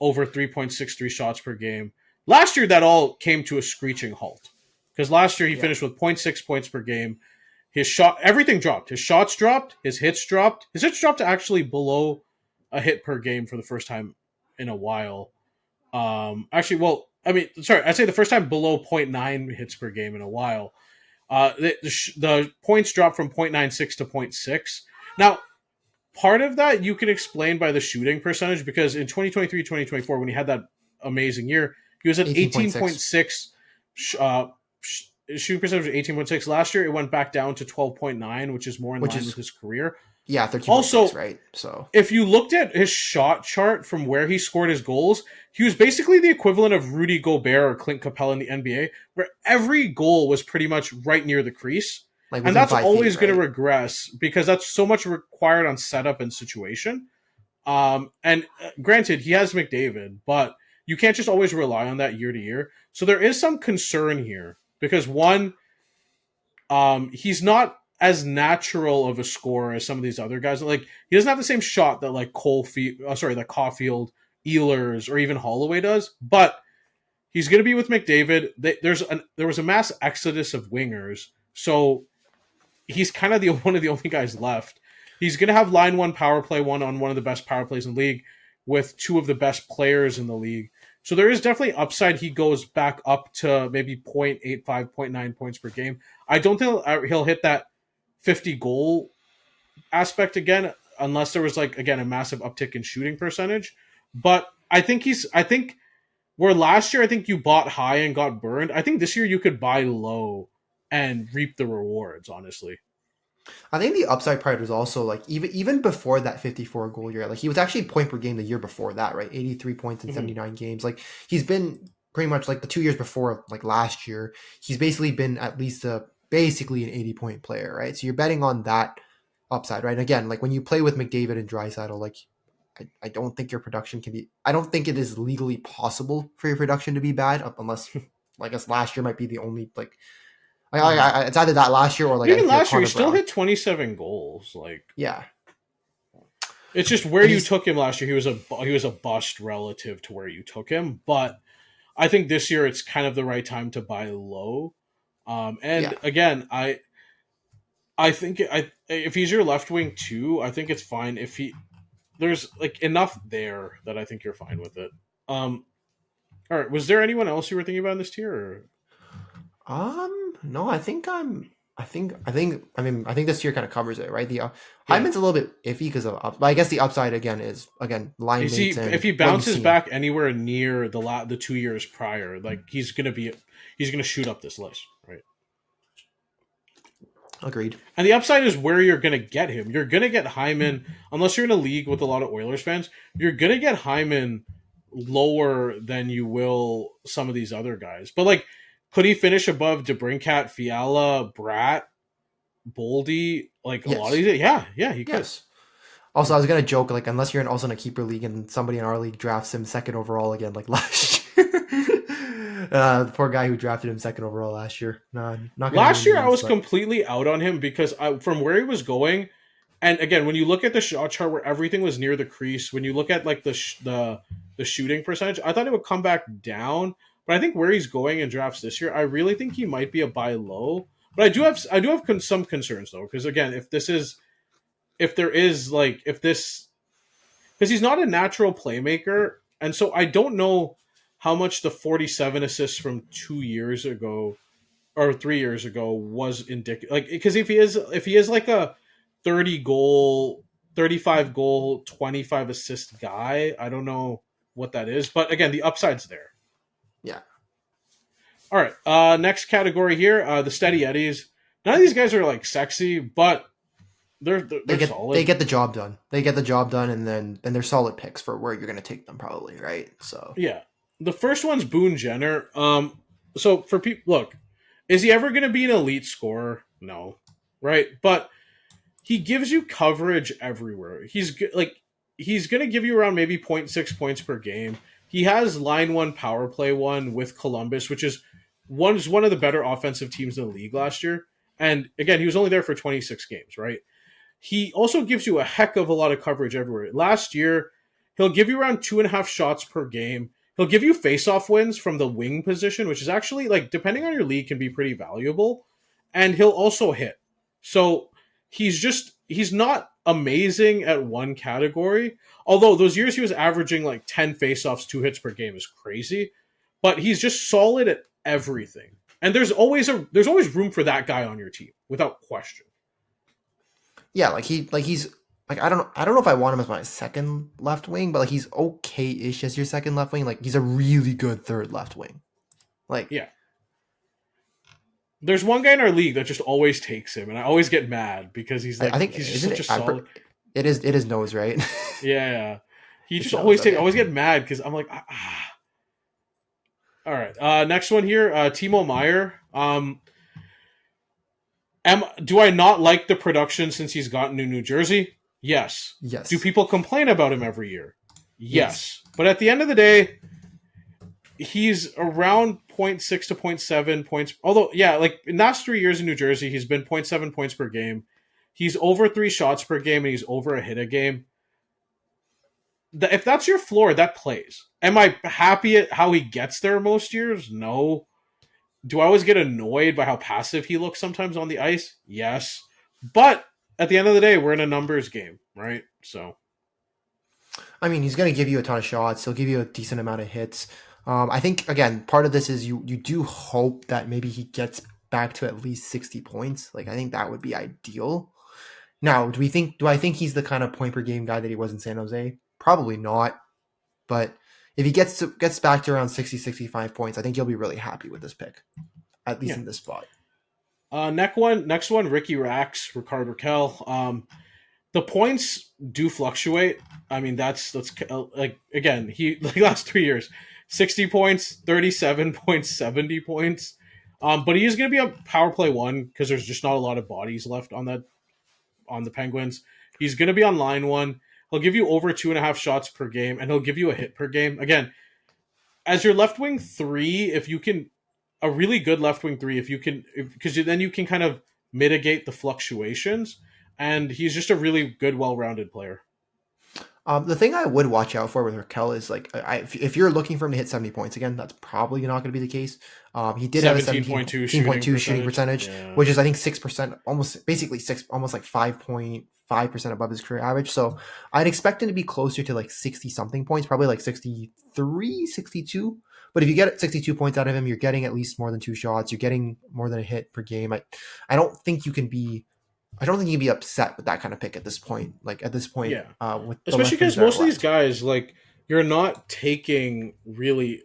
over 3.63 shots per game. Last year, that all came to a screeching halt because last year he finished with 0.6 points per game. His shot, everything dropped. His shots dropped. His hits dropped. His hits dropped to actually below a hit per game for the first time in a while. I'd say the first time below 0.9 hits per game in a while. The points dropped from 0.96 to 0.6. Now, part of that you can explain by the shooting percentage because in 2023-2024, when he had that amazing year, he was at 18.6 shooting percentage of 18.6. Last year, it went back down to 12.9, which is more in line with his career. Yeah, 13.6, also, right? So if you looked at his shot chart from where he scored his goals, he was basically the equivalent of Rudy Gobert or Clint Capella in the NBA, where every goal was pretty much right near the crease. And that's always going to regress because that's so much required on setup and situation. And granted, he has McDavid, but you can't just always rely on that year to year. So there is some concern here because one, he's not as natural of a scorer as some of these other guys. Like he doesn't have the same shot that like that Caulfield, Ehlers, or even Holloway does. But he's going to be with McDavid. There was a mass exodus of wingers, so he's kind of one of the only guys left. He's going to have line one power play one on one of the best power plays in the league with two of the best players in the league. So there is definitely upside. He goes back up to maybe 0.85, 0.9 points per game. I don't think he'll hit that 50 goal aspect again, unless there was like, again, a massive uptick in shooting percentage. But I think where last year, I think you bought high and got burned. I think this year you could buy low and reap the rewards, honestly. I think the upside part was also like even before that 54 goal year, like he was actually point per game the year before that, right? 83 points in 79 games. Like he's been pretty much like the 2 years before, like last year, he's basically been at least basically an 80-point player, right? So you're betting on that upside, right? And again, like when you play with McDavid and Draisaitl, like I don't think your production can be. I don't think it is legally possible for your production to be bad, unless I guess last year might be the only like. It's either that last year or like even last year he still hit 27 goals. Like it's just where you took him last year. He was a bust relative to where you took him, but I think this year it's kind of the right time to buy low. Again, I think if he's your left wing too, I think it's fine. If there's like enough there that I think you're fine with it. All right, was there anyone else you were thinking about in this tier? No, I think this year kind of covers it, right? The Hyman's a little bit iffy because of but I guess the upside again is line mates. If he bounces back anywhere near the 2 years prior, like he's gonna shoot up this list, right? Agreed. And the upside is where you're gonna get him. You're gonna get Hyman, unless you're in a league with a lot of Oilers fans, you're gonna get Hyman lower than you will some of these other guys. But like, could he finish above DeBrincat, Fiala, Bratt, Boldy? Like a lot of these? Yeah, he could. Yes. Also, I was gonna joke like unless you're also in a keeper league and somebody in our league drafts him second overall again, like last year. The poor guy who drafted him second overall last year. No, not last year. I was completely out on him because from where he was going, and again, when you look at the shot chart where everything was near the crease, when you look at like the shooting percentage, I thought it would come back down. But I think where he's going in drafts this year, I really think he might be a buy low. But I do have some concerns though, because again, because he's not a natural playmaker, and so I don't know how much the 47 assists from 2 years ago or 3 years ago was indicative. Like because if he is like a 30 goal, 35 goal, 25 assist guy, I don't know what that is. But again, the upside's there. Yeah. All right. Next category here, the Steady Eddies. None of these guys are like sexy, but they're solid. They get the job done. And then they're solid picks for where you're going to take them, probably, right? So yeah, the first one's Boone Jenner. So for people, look, is he ever going to be an elite scorer? No, right? But he gives you coverage everywhere. He's going to give you around maybe 0.6 points per game. He has line one power play one with Columbus, which is one of the better offensive teams in the league last year. And again, he was only there for 26 games, right? he also gives you a heck of a lot of coverage everywhere. Last year, he'll give you around 2.5 shots per game. He'll give you face-off wins from the wing position, which is actually, like, depending on your league, can be pretty valuable. And he'll also hit. So he's not amazing at one category. Although those years he was averaging like 10 face-offs, 2 hits per game is crazy. But he's just solid at everything. And there's always room for that guy on your team, without question. Yeah, he's I don't know if I want him as my second left wing, but like he's okay-ish as your second left wing. Like he's a really good third left wing. Like yeah. There's one guy in our league that just always takes him, and I always get mad because he's like, I think he's just such a solid. It is Nose, right? Yeah. He just always get mad because I'm like, ah. All right. Next one here, Timo Meier. Do I not like the production since he's gotten to New Jersey? Yes. Yes. Do people complain about him every year? Yes. But at the end of the day, he's around 0.6 to 0.7 points. Although, yeah, like in the last 3 years in New Jersey, he's been 0.7 points per game. He's over 3 shots per game, and he's over a hit a game. If that's your floor, that plays. Am I happy at how he gets there most years? No. Do I always get annoyed by how passive he looks sometimes on the ice? Yes. But at the end of the day, we're in a numbers game, right? So, I mean, he's going to give you a ton of shots. He'll give you a decent amount of hits. I think, again, part of this is you do hope that maybe he gets back to at least 60 points. Like, I think that would be ideal. Now, do I think he's the kind of point per game guy that he was in San Jose? Probably not. But if he gets back to around 60, 65 points, I think you'll be really happy with this pick, at least in this spot. Next one, Ricky Rax, Ricard Raquel. The points do fluctuate. I mean, that's like, again, he like last 3 years, 60 points, 37 points, 70 points. But he is going to be a power play 1 because there's just not a lot of bodies left on the Penguins. He's going to be on line 1. He'll give you over 2.5 shots per game, and he'll give you a hit per game. Again, as your left wing 3, if you can, a really good left wing 3, because then you can kind of mitigate the fluctuations. And he's just a really good, well-rounded player. The thing I would watch out for with Raquel is like, if you're looking for him to hit 70 points again, that's probably not going to be the case. He did have a 17.2 shooting percentage, which is I think 6%, almost basically 6, almost like 5.5% above his career average. So I'd expect him to be closer to like 60 something points, probably like 63, 62. But if you get 62 points out of him, you're getting at least more than 2 shots. You're getting more than a hit per game. I don't think you can be upset with that kind of pick at this point. Like at this point, yeah. With especially because most of these guys, like, you're not taking really,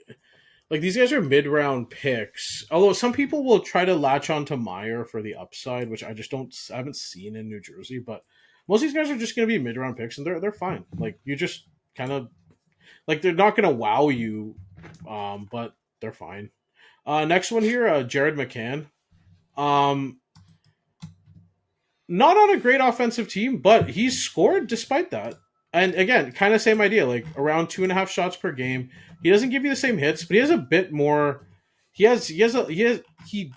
like, these guys are mid-round picks. Although some people will try to latch on to Meier for the upside, which I haven't seen in New Jersey. But most of these guys are just going to be mid-round picks, and they're fine. Like, you just kind of, like, they're not going to wow you, but they're fine. Next one here, Jared McCann. Not on a great offensive team, but he's scored despite that. And again, kind of same idea, like around 2.5 shots per game. He doesn't give you the same hits, but he has a bit more. He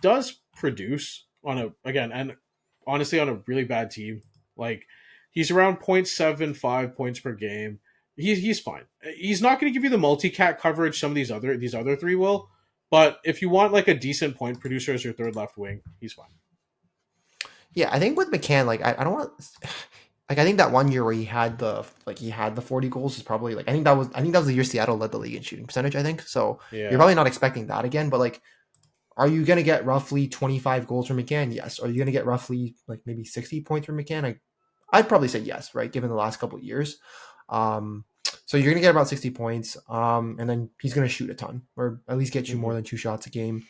does produce and honestly on a really bad team. Like, he's around 0.75 points per game. He's fine. He's not going to give you the multi-cat coverage some of these other 3 will, but if you want like a decent point producer as your third left wing, he's fine. Yeah, I think with McCann, like I don't want like I think that one year where he had the 40 goals is probably like I think that was the year Seattle led the league in shooting percentage, I think. So You're probably not expecting that again, but like, are you gonna get roughly 25 goals from McCann? Yes. Are you gonna get roughly like maybe 60 points from McCann? I'd probably say yes, right? Given the last couple of years. So you're gonna get about 60 points, and then he's gonna shoot a ton, or at least get you more than 2 shots a game.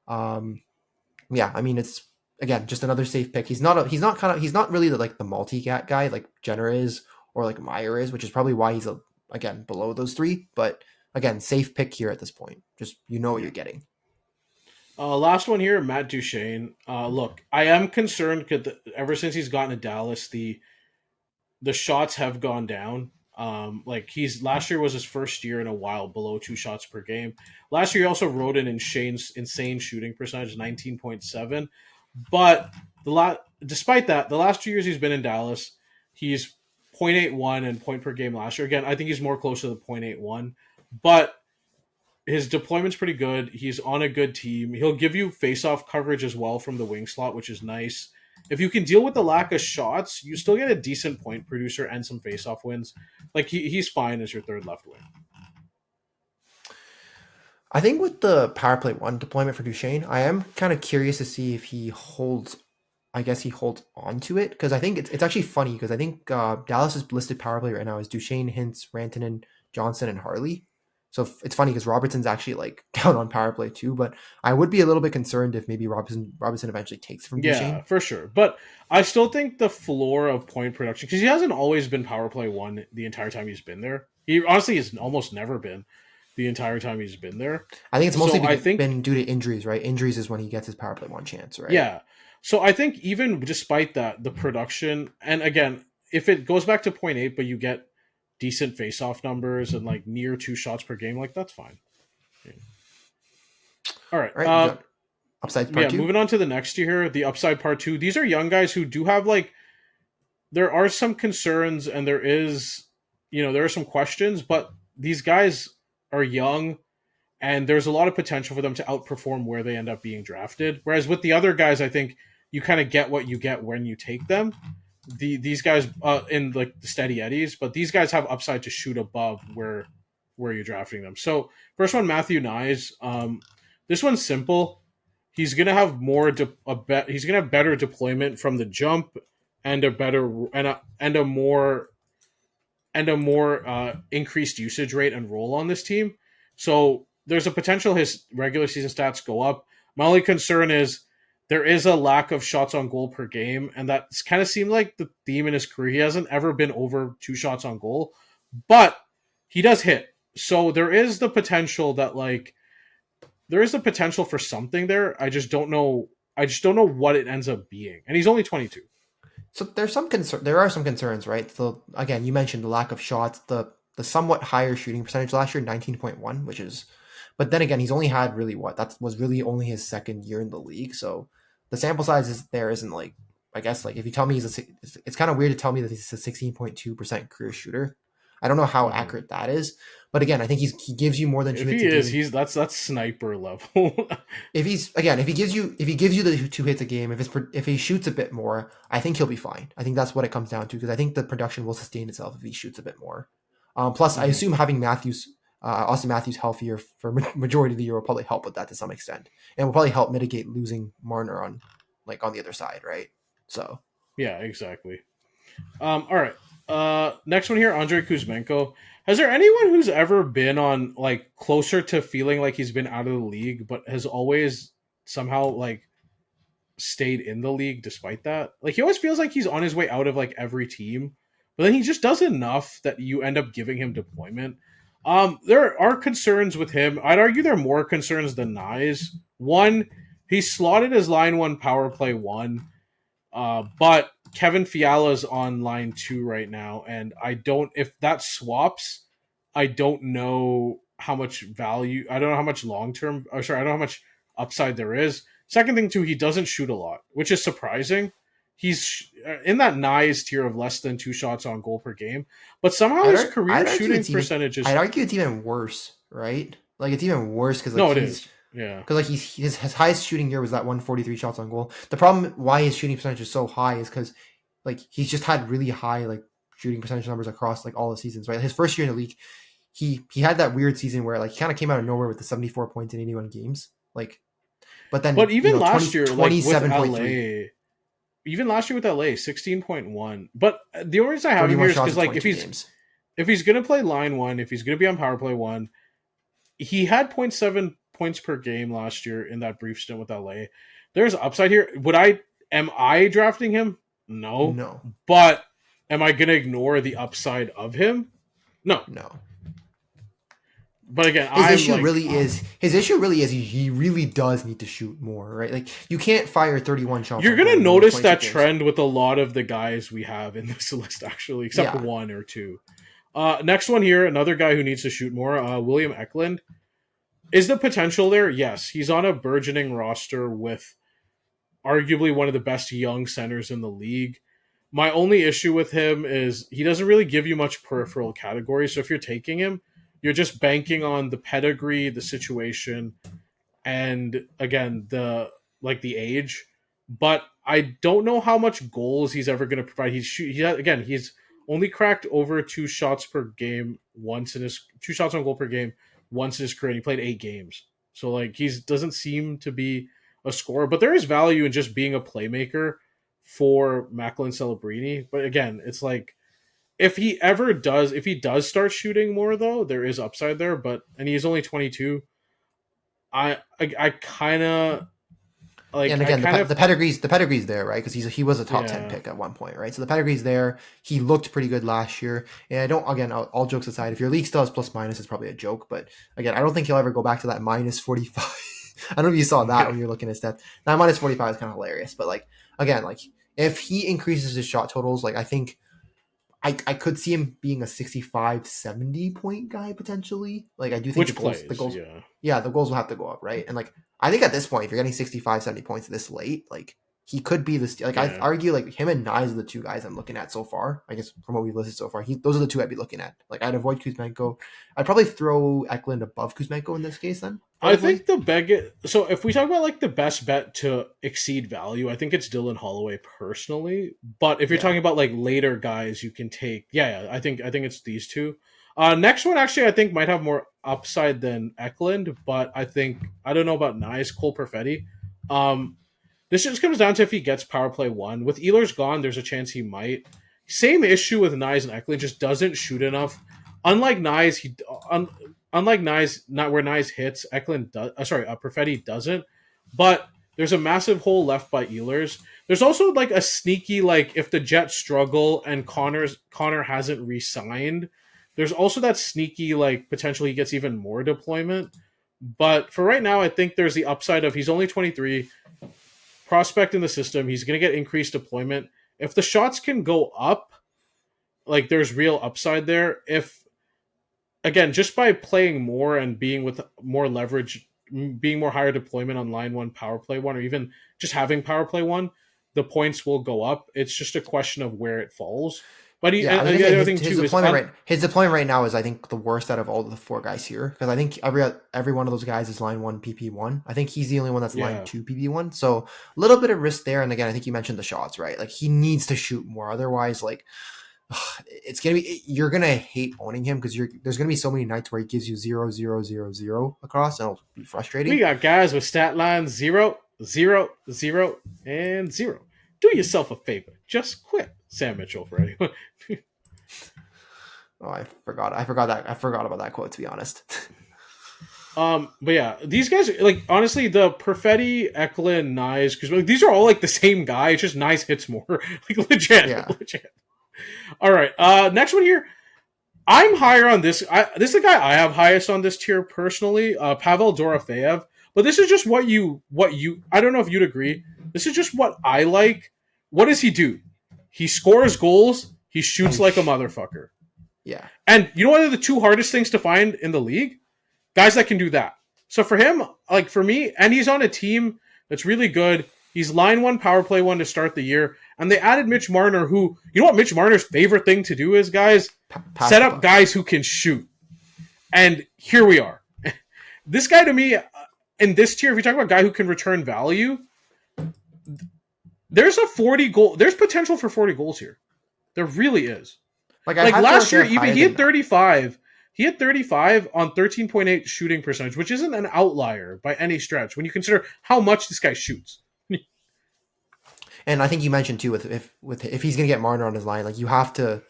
Yeah, I mean, it's again just another safe pick. He's not really the multi-cat guy like Jenner is or like Meier is, which is probably why he's again below those 3. But again, safe pick here at this point. Just what you're getting. Last one here, Matt Duchene. Look, I am concerned because ever since he's gotten to Dallas, the shots have gone down. Like last year was his first year in a while below 2 shots per game. Last year he also rode an insane shooting percentage, 19.7. But despite that, the last 2 years he's been in Dallas, he's 0.81 and point per game last year. Again, I think he's more close to the 0.81, but his deployment's pretty good. He's on a good team. He'll give you face-off coverage as well from the wing slot, which is nice. If you can deal with the lack of shots, you still get a decent point producer and some face-off wins. Like he's fine as your third left wing. I think with the power play 1 deployment for Duchesne, I am kind of curious to see if he holds. I guess he holds on to it because I think it's actually funny because I think Dallas's listed power play right now is Duchesne, Hintz, Rantanen, Johnson, and Harley. So it's funny because Robertson's actually like down on power play too, but I would be a little bit concerned if maybe Robinson eventually takes from Duchesne. Yeah, for sure. But I still think the floor of point production, because he hasn't always been power play 1 the entire time he's been there. He honestly has almost never been the entire time he's been there. I think it's mostly been due to injuries, right? Injuries is when he gets his power play 1 chance, right? Yeah. So I think even despite that, the production, and again, if it goes back to 0.8, but you get decent face-off numbers and like near 2 shots per game, like that's fine. Yeah. All right. Upside part 2. Moving on to the next year here, the upside part 2. These are young guys who do have like, there are some concerns and there are some questions, but these guys are young and there's a lot of potential for them to outperform where they end up being drafted. Whereas with the other guys, I think you kind of get what you get when you take them. These guys in like the steady eddies, but these guys have upside to shoot above where you're drafting them. So first one, Matthew Nyes. This one's simple. He's gonna have he's gonna have better deployment from the jump and a more increased usage rate and role on this team. So there's a potential his regular season stats go up. My only concern is there is a lack of shots on goal per game, and that's kind of seemed like the theme in his career. He hasn't ever been over 2 shots on goal, but he does hit. So there is the potential for something there. I just don't know what it ends up being. And he's only 22. So there are some concerns, right? So again, you mentioned the lack of shots, the somewhat higher shooting percentage last year, 19.1, which is, but then again, he's only had that was really only his second year in the league. So the sample size isn't like, I guess like if you tell me it's kind of weird to tell me that he's a 16.2% career shooter. I don't know how accurate that is, but again, I think he gives you more than 2 if hits. He is, that's sniper level. if he gives you the 2 hits a game, if he shoots a bit more, I think he'll be fine. I think that's what it comes down to because I think the production will sustain itself if he shoots a bit more. Plus, I assume having Austin Matthews healthier for majority of the year will probably help with that to some extent, and will probably help mitigate losing Marner on the other side, right? So yeah, exactly. All right. Next one here, Andrei Kuzmenko. Has there anyone who's ever been on like closer to feeling like he's been out of the league, but has always somehow like stayed in the league despite that? Like he always feels like he's on his way out of like every team, but then he just does enough that you end up giving him deployment. There are concerns with him. I'd argue there are more concerns than Nyes. One, he's slotted as line 1 power play 1, but Kevin Fiala's on line 2 right now, and if that swaps, I don't know how much value, I don't know how much I don't know how much upside there is. Second thing too, he doesn't shoot a lot, which is surprising. He's in that Nyes tier of less than 2 shots on goal per game, but somehow his career shooting percentage is... I'd argue it's even worse, right? Like it's even worse because it is. Yeah, because like his highest shooting year was that 143 shots on goal. The problem why his shooting percentage is so high is because like he's just had really high like shooting percentage numbers across like all the seasons, right? His first year in the league, he had that weird season where like he kind of came out of nowhere with the 74 points in 81 games, like. But even last year, 27.3. Even last year with LA, 16.1. But the only reason I have him here is because like if he's gonna play line 1, if he's gonna be on power play 1, he had 0.7 points per game last year in that brief stint with LA. There's upside here. Am I drafting him? No. But am I going to ignore the upside of him? No. But again, his issue really is he really does need to shoot more, right? Like you can't fire 31 shots. You're going to notice that trend with a lot of the guys we have in this list, actually, except for 1 or 2. Next one here, another guy who needs to shoot more, William Eklund. Is the potential there? Yes. He's on a burgeoning roster with arguably one of the best young centers in the league. My only issue with him is he doesn't really give you much peripheral category. So if you're taking him, you're just banking on the pedigree, the situation, and again the age. But I don't know how much goals he's ever going to provide. He's only cracked over 2 shots per game once in his 2 shots on goal per game once in his career. And he played 8 games, so like he doesn't seem to be a scorer. But there is value in just being a playmaker for Macklin Celebrini. But again, it's like if he does start shooting more though, there is upside there. But and he's only 22. I kind of like, and again, the pedigree's there, right? Because he was a top 10 pick at one point, right? So the pedigree's there. He looked pretty good last year. And I don't, again, all jokes aside, if your league still has plus minus, it's probably a joke. But again, I don't think he'll ever go back to that minus 45. I don't know if you saw that when you're looking at stats. That minus 45 is kind of hilarious. But like, again, like if he increases his shot totals, like I think I could see him being a 65-70 point guy potentially. Like I do think the goals will have to go up, right? And like I think at this point, if you're getting 65-70 points this late, like he could be this. Like I argue, like him and Nyes are the two guys I'm looking at so far. I guess from what we've listed so far, those are the two I'd be looking at. Like I'd avoid Kuzmenko. I'd probably throw Eklund above Kuzmenko in this case. Then I think so if we talk about like the best bet to exceed value, I think it's Dylan Holloway personally. But if you're talking about like later guys, you can take I think it's these two. Next one actually I think might have more upside than Eklund, but I don't know about Nyes, Cole Perfetti. This just comes down to if he gets power play 1. With Ehlers gone, there's a chance he might. Same issue with Nyes and Eklund, just doesn't shoot enough. Unlike Nyes, Unlike Nyes, not where Nyes hits, Eklund does. Perfetti doesn't. But there's a massive hole left by Ehlers. There's also like a sneaky like if the Jets struggle and Connor hasn't re-signed, there's also that sneaky like potentially he gets even more deployment. But for right now, I think there's the upside of he's only 23, prospect in the system. He's going to get increased deployment. If the shots can go up, like there's real upside there. Again, just by playing more and being with more leverage, being more higher deployment on line 1, power play 1, or even just having power play 1, the points will go up. It's just a question of where it falls. But his deployment right now is, I think, the worst out of all the 4 guys here. Because I think every one of those guys is line 1 PP1. I think he's the only one that's line 2 PP1. So a little bit of risk there. And again, I think you mentioned the shots, right? Like he needs to shoot more. Otherwise, like you're gonna hate owning him because there's gonna be so many nights where he gives you 0, 0, 0, 0 across, and it'll be frustrating. We got guys with stat lines 0, 0, 0, and 0. Do yourself a favor, just quit. Sam Mitchell for anyone. Oh, I forgot about that quote, to be honest. But yeah, these guys like honestly the Perfetti, Eklund, Nyes, because like, these are all like the same guy. It's just Nyes hits more, like legit. All right, next one here. I'm higher on this. This is the guy I have highest on this tier personally, Pavel Dorofeyev. But this is just what you. I don't know if you'd agree. This is just what I like. What does he do? He scores goals. He shoots like a motherfucker. Yeah. And you know what are the 2 hardest things to find in the league? Guys that can do that. So for him, like for me, and he's on a team that's really good. He's line 1, power play 1 to start the year. And they added Mitch Marner, who, you know what Mitch Marner's favorite thing to do is, guys? Set up guys who can shoot. And here we are. This guy to me, in this tier, if you talk about a guy who can return value, there's potential for 40 goals here. There really is. Like last year, even he had 35. He had 35 on 13.8 shooting percentage, which isn't an outlier by any stretch when you consider how much this guy shoots. And I think you mentioned too, if he's gonna get Marner on his line, like you have to.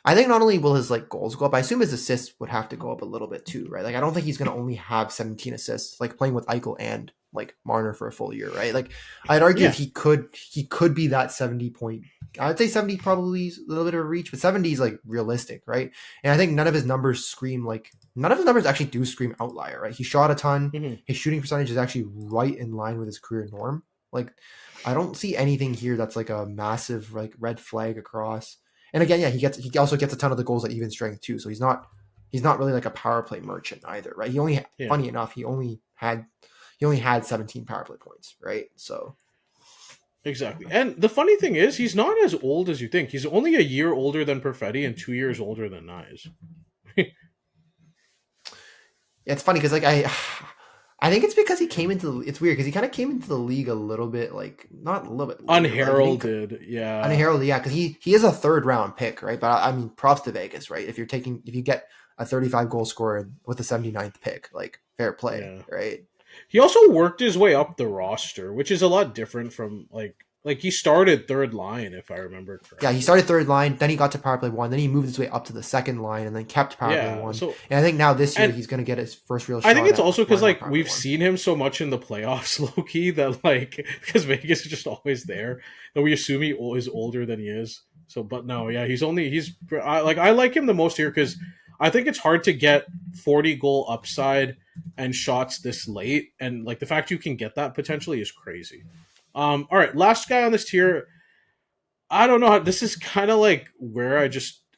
I think not only will his like goals go up, I assume his assists would have to go up a little bit too, right? Like I don't think he's gonna only have 17 assists, like playing with Eichel and like Marner for a full year, right? Like I'd argue if he could be that 70 point. I'd say 70 probably is a little bit of a reach, but 70 is like realistic, right? And I think none of his numbers actually do scream outlier, right? He shot a ton. Mm-hmm. His shooting percentage is actually right in line with his career norm. Like I don't see anything here that's like a massive like red flag across. And again, he also gets a ton of the goals at even strength too. So he's not really like a power play merchant either, right? Funny enough, he only had 17 power play points, right? So Exactly. And the funny thing is, he's not as old as you think. He's only a year older than Perfetti and 2 years older than Nyes. Yeah, it's funny because like I think it's because he came into it's weird because he kind of came into the league a little bit like not a little bit later, Unheralded, yeah. unheralded, yeah, because he is a third round pick, right? But I mean, props to Vegas, right? If you get a 35 goal scorer with the 79th pick, like fair play, Yeah. right? He also worked his way up the roster, which is a lot different from like he started third line, if I remember correctly. Yeah, he started third line, then he got to power play 1, then he moved his way up to the second line, and then kept power play 1. So, and I think now this year and he's going to get his first real shot. I think it's also because running like power we've play 1. seen him so much in the playoffs, low key, that like because Vegas is just always there, and we assume he is older than he is. So, but no, yeah, I like him the most here because I think it's hard to get 40 goal upside and shots this late, and like the fact you can get that potentially is crazy. All right, last guy on this tier. I don't know. This is kind of like where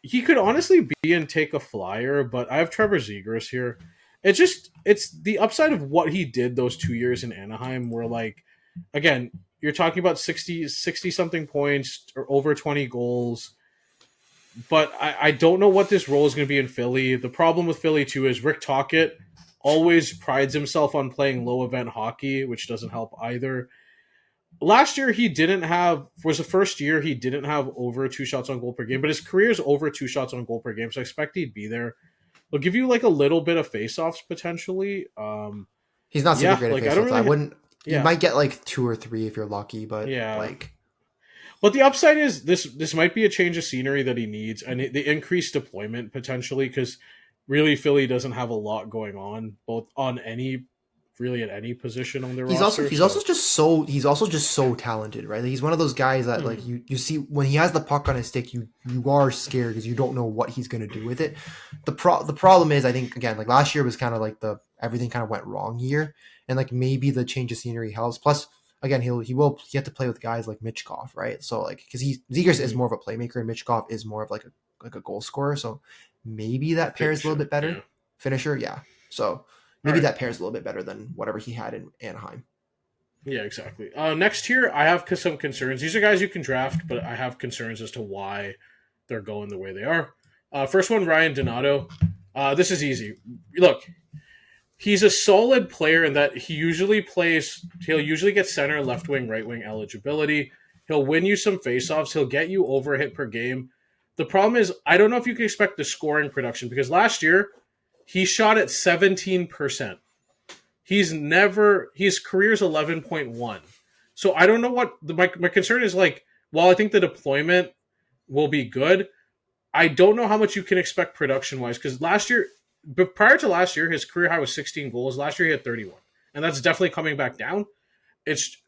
he could honestly be and take a flyer, but I have Trevor Zegras here. It's the upside of what he did those 2 years in Anaheim where like again, you're talking about 60 something points or over 20 goals. But I don't know what this role is going to be in Philly. The problem with Philly too is Rick Tocchet always prides himself on playing low event hockey, which doesn't help either. Last year was the first year he didn't have over 2 shots on goal per game, but his career is over 2 shots on goal per game, so I expect he'd be there. He'll give you like a little bit of face-offs potentially. He's not super great at face-offs. Really, I wouldn't. Yeah. You might get like 2 or 3 if you're lucky, but yeah. like. But the upside is this might be a change of scenery that he needs, and the increased deployment potentially because really Philly doesn't have a lot going on both on any. Really at any position on their roster. He's also just so talented, right? Like he's one of those guys that like you see when he has the puck on his stick, you are scared because you don't know what he's gonna do with it. The problem is I think again like last year was kind of like everything kind of went wrong year, and like maybe the change of scenery helps. Plus again he have to play with guys like Michkov, right? So like because Zegras is more of a playmaker and Michkov is more of like a goal scorer, so maybe that pairs a little bit better. Yeah. Finisher, yeah. So. Maybe that pairs a little bit better than whatever he had in Anaheim. Yeah, exactly. Next here, I have some concerns. These are guys you can draft, but I have concerns as to why they're going the way they are. First one, Ryan Donato. This is easy. Look, he's a solid player in that he'll usually get center, left wing, right wing eligibility. He'll win you some faceoffs. He'll get you over a hit per game. The problem is, I don't know if you can expect the scoring production because last year, he shot at 17%. His career's 11.1. So I don't know what my concern is like, while I think the deployment will be good, I don't know how much you can expect production-wise because prior to last year, his career high was 16 goals. Last year he had 31. And that's definitely coming back down.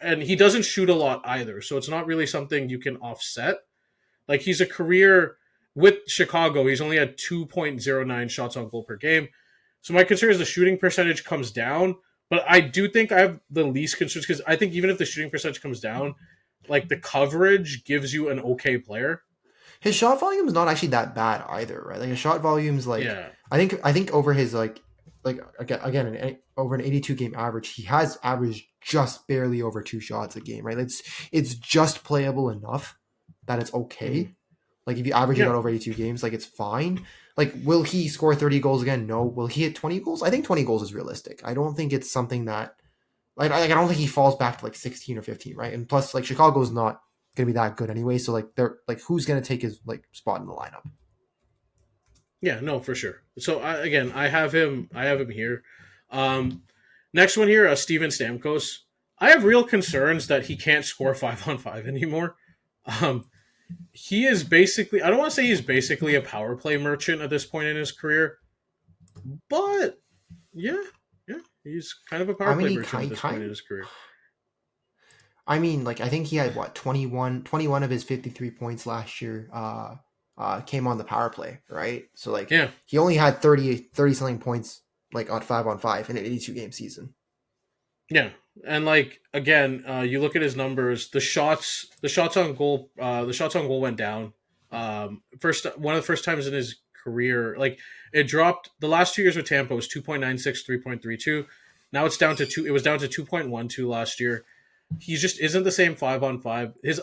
And he doesn't shoot a lot either, so it's not really something you can offset. Like he's a career with Chicago, he's only had 2.09 shots on goal per game. So my concern is the shooting percentage comes down, but I do think I have the least concerns because I think even if the shooting percentage comes down, like the coverage gives you an okay player. His shot volume is not actually that bad either, right? Like his shot volume is like I think over his like again over an 82 game average, he has averaged just barely over 2 shots a game, right? It's just playable enough that it's okay. Like if you average it out over 82 games, like it's fine. Like will he score 30 goals again? No. Will he hit 20 goals? I think 20 goals is realistic. I don't think it's something that like I don't think he falls back to like 16 or 15, right? And plus like Chicago's not going to be that good anyway, so like they're like who's going to take his like spot in the lineup? Yeah, no, for sure. So I have him here. Next one here, Steven Stamkos. I have real concerns that he can't score 5-on-5 anymore. He is basically, I don't want to say he's basically a power play merchant at this point in his career, but yeah, he's kind of a power play merchant at this point in his career. I mean, like I think he had 21 of his 53 points last year came on the power play, right? So like he only had 30 something points like on 5-on-5 in an 82 game season. Yeah. And like again, you look at his numbers. The shots on goal went down. One of the first times in his career, like it dropped. The last 2 years with Tampa was 2.96, 3.32. Now it's down to 2. It was down to 2.12 last year. he just isn't the same 5-on-5. His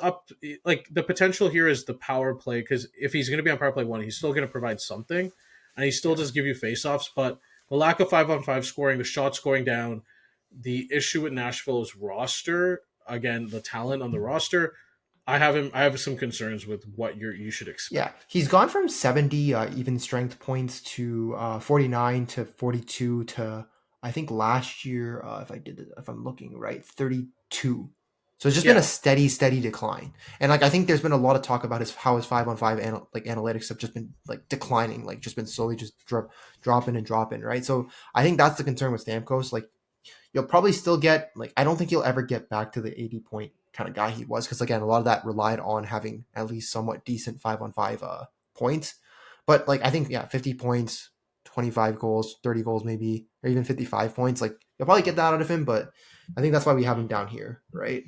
like the potential here is the power play, because if he's going to be on power play 1, he's still going to provide something, and he still does give you faceoffs. But the lack of 5-on-5 scoring, the shots going down, the issue with Nashville's roster, again, the talent on the roster, I have some concerns with what you should expect. Yeah, he's gone from 70 even strength points to 49 to 42 to, I think last year, if I'm looking right, 32. So it's just been a steady decline. And like I think there's been a lot of talk about how his 5-on-5 analytics have just been like declining, like just been slowly just dropping, right? So I think that's the concern with Stamkos. Like you'll probably still get, like, I don't think he'll ever get back to the 80 point kind of guy he was, because again, a lot of that relied on having at least somewhat decent 5-on-5 points. But like I think 50 points, 25 goals, 30 goals maybe, or even 55 points, like you'll probably get that out of him. But I think that's why we have him down here, right?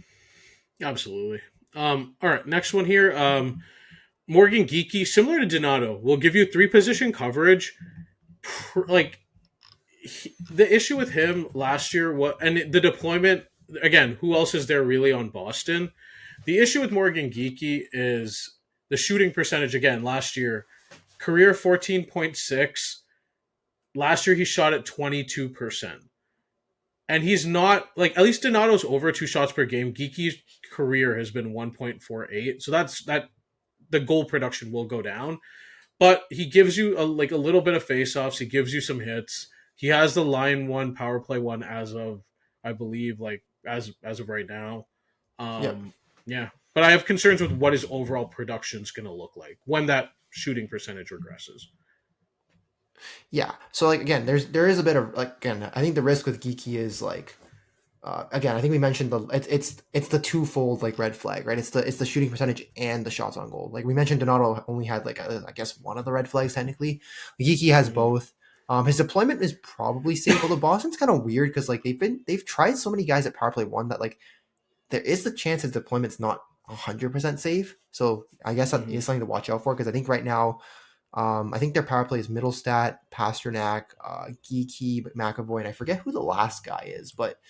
Absolutely. All right, next one here. Morgan Geekie, similar to Donato, will give you 3-position coverage. The issue with him last year, and the deployment, again, who else is there really on Boston? The issue with Morgan Geekie is the shooting percentage. Again, last year, career 14.6. Last year, he shot at 22%. And he's not, like, at least Donato's over 2 shots per game. Geekie's career has been 1.48. So that the goal production will go down. But he gives you a little bit of faceoffs. He gives you some hits. He has the line 1, power play 1 as of, I believe, like as of right now. Yeah. But I have concerns with what his overall production is going to look like when that shooting percentage regresses. Yeah. So like again, there is a bit of, like, again, I think the risk with Geekie is like, again, I think we mentioned it's the twofold like red flag, right? It's the shooting percentage and the shots on goal. Like we mentioned, Donato only had like I guess one of the red flags technically. Geekie has both. His deployment is probably safe, although Boston's kind of weird because like they've tried so many guys at power play 1 that like there is the chance his deployment's not 100% safe. So I guess that is something to watch out for, because I think right now, I think their power play is Middlestat, Pasternak, Geekie, McAvoy, and I forget who the last guy is, but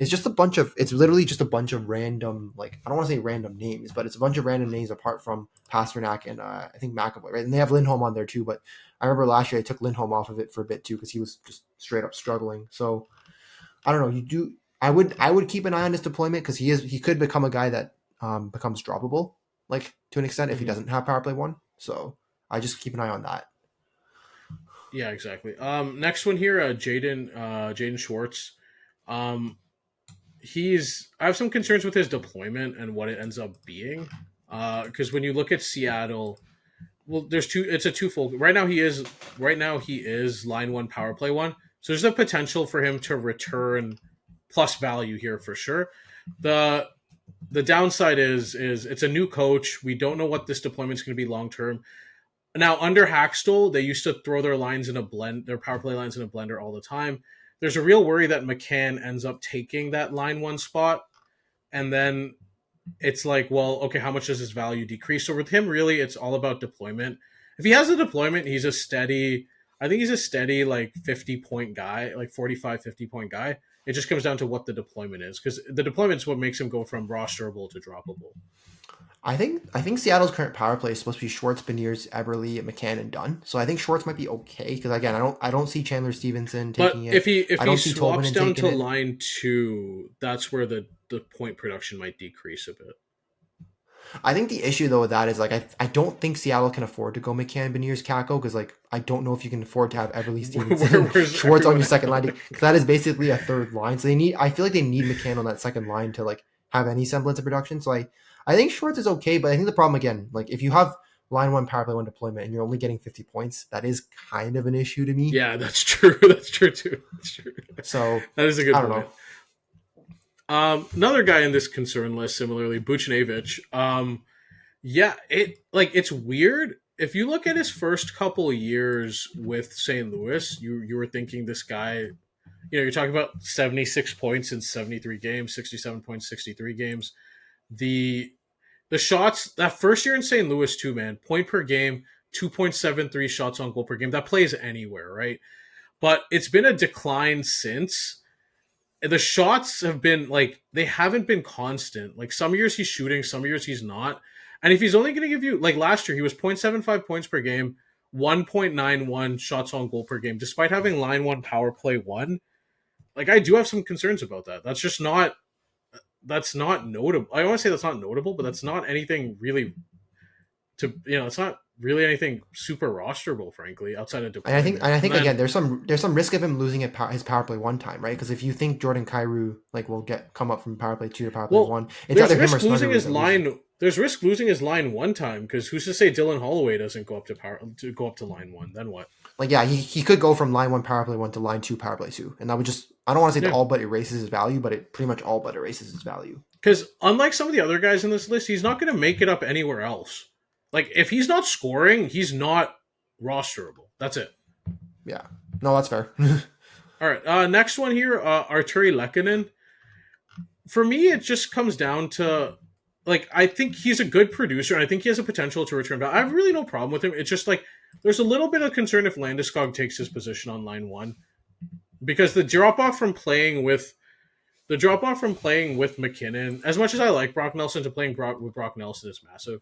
it's literally just a bunch of random, like, I don't want to say random names, but it's a bunch of random names apart from Pasternak and I think McAvoy, right? And they have Lindholm on there too, but I remember last year I took Lindholm off of it for a bit too because he was just straight up struggling. So I don't know. I would keep an eye on his deployment because he could become a guy that becomes droppable, like to an extent, if he doesn't have power play 1. So I just keep an eye on that. Yeah, exactly. Next one here, Jaden Schwartz. I have some concerns with his deployment and what it ends up being. Because when you look at Seattle, well, it's a twofold. Right now he is line 1, power play 1. So there's a potential for him to return plus value here for sure. The downside is it's a new coach. We don't know what this deployment is going to be long term. Now, under Hackstall, they used to throw their power play lines in a blender all the time. There's a real worry that McCann ends up taking that line 1 spot, and then it's like, well, okay, how much does his value decrease? So with him, really, it's all about deployment. If he has a deployment, he's a steady like 50-point guy, like 45, 50-point guy. It just comes down to what the deployment is, because the deployment is what makes him go from rosterable to droppable. I think Seattle's current power play is supposed to be Schwartz, Beniers, Eberle, McCann, and Dunn. So I think Schwartz might be okay because again, I don't see Chandler Stevenson taking it. If he swaps down to line 2, that's where the point production might decrease a bit. I think the issue though with that is like I don't think Seattle can afford to go McCann, Beniers, Kako, because like I don't know if you can afford to have Eberle, Stevenson, Schwartz on your second line, because that is basically a third line. So I feel like they need McCann on that second line to like have any semblance of production. So I think Schwartz is okay, but I think the problem again, like if you have line 1, power play 1 deployment and you're only getting 50 points, that is kind of an issue to me. Yeah, that's true. That's true too. That's true. So that is a good point. I don't know. Another guy in this concern list, similarly, Buchnevich. It's weird. If you look at his first couple of years with St. Louis, you were thinking this guy, you're talking about 76 points in 73 games, 67 points, 63 games. The shots that first year in St. Louis too, man, point per game, 2.73 shots on goal per game. That plays anywhere, right? But it's been a decline since. the shots have been like they haven't been constant. Like some years he's shooting, some years he's not. And if he's only going to give you like last year, he was 0.75 points per game, 1.91 shots on goal per game, despite having line one power play one. Like I do have some concerns about that. That's not notable. I want to say that's not notable, but that's not anything really it's not really anything super rosterable, frankly, outside of deployment. And I think again, there's some risk of him losing his power play one time, right? Because if you think Jordan Kyrou like will come up from power play 2 to power play 1, it's either him or losing his line. There's risk losing his line one time because who's to say Dylan Holloway doesn't go up to line 1? Then what? Like yeah, he could go from line 1 power play 1 to line 2 power play 2, and that would just I don't want to say that all but erases his value, but it pretty much all but erases his value. Because unlike some of the other guys in this list, he's not going to make it up anywhere else. Like, if he's not scoring, he's not rosterable. That's it. Yeah. No, that's fair. All right. Next one here, Arturi Lehkonen. For me, it just comes down to, like, I think he's a good producer, and I think he has a potential to return value. I have really no problem with him. It's just, like, there's a little bit of concern if Landeskog takes his position on line 1. Because the drop-off from playing with McKinnon, as much as I like Brock Nelson, to playing with Brock Nelson is massive.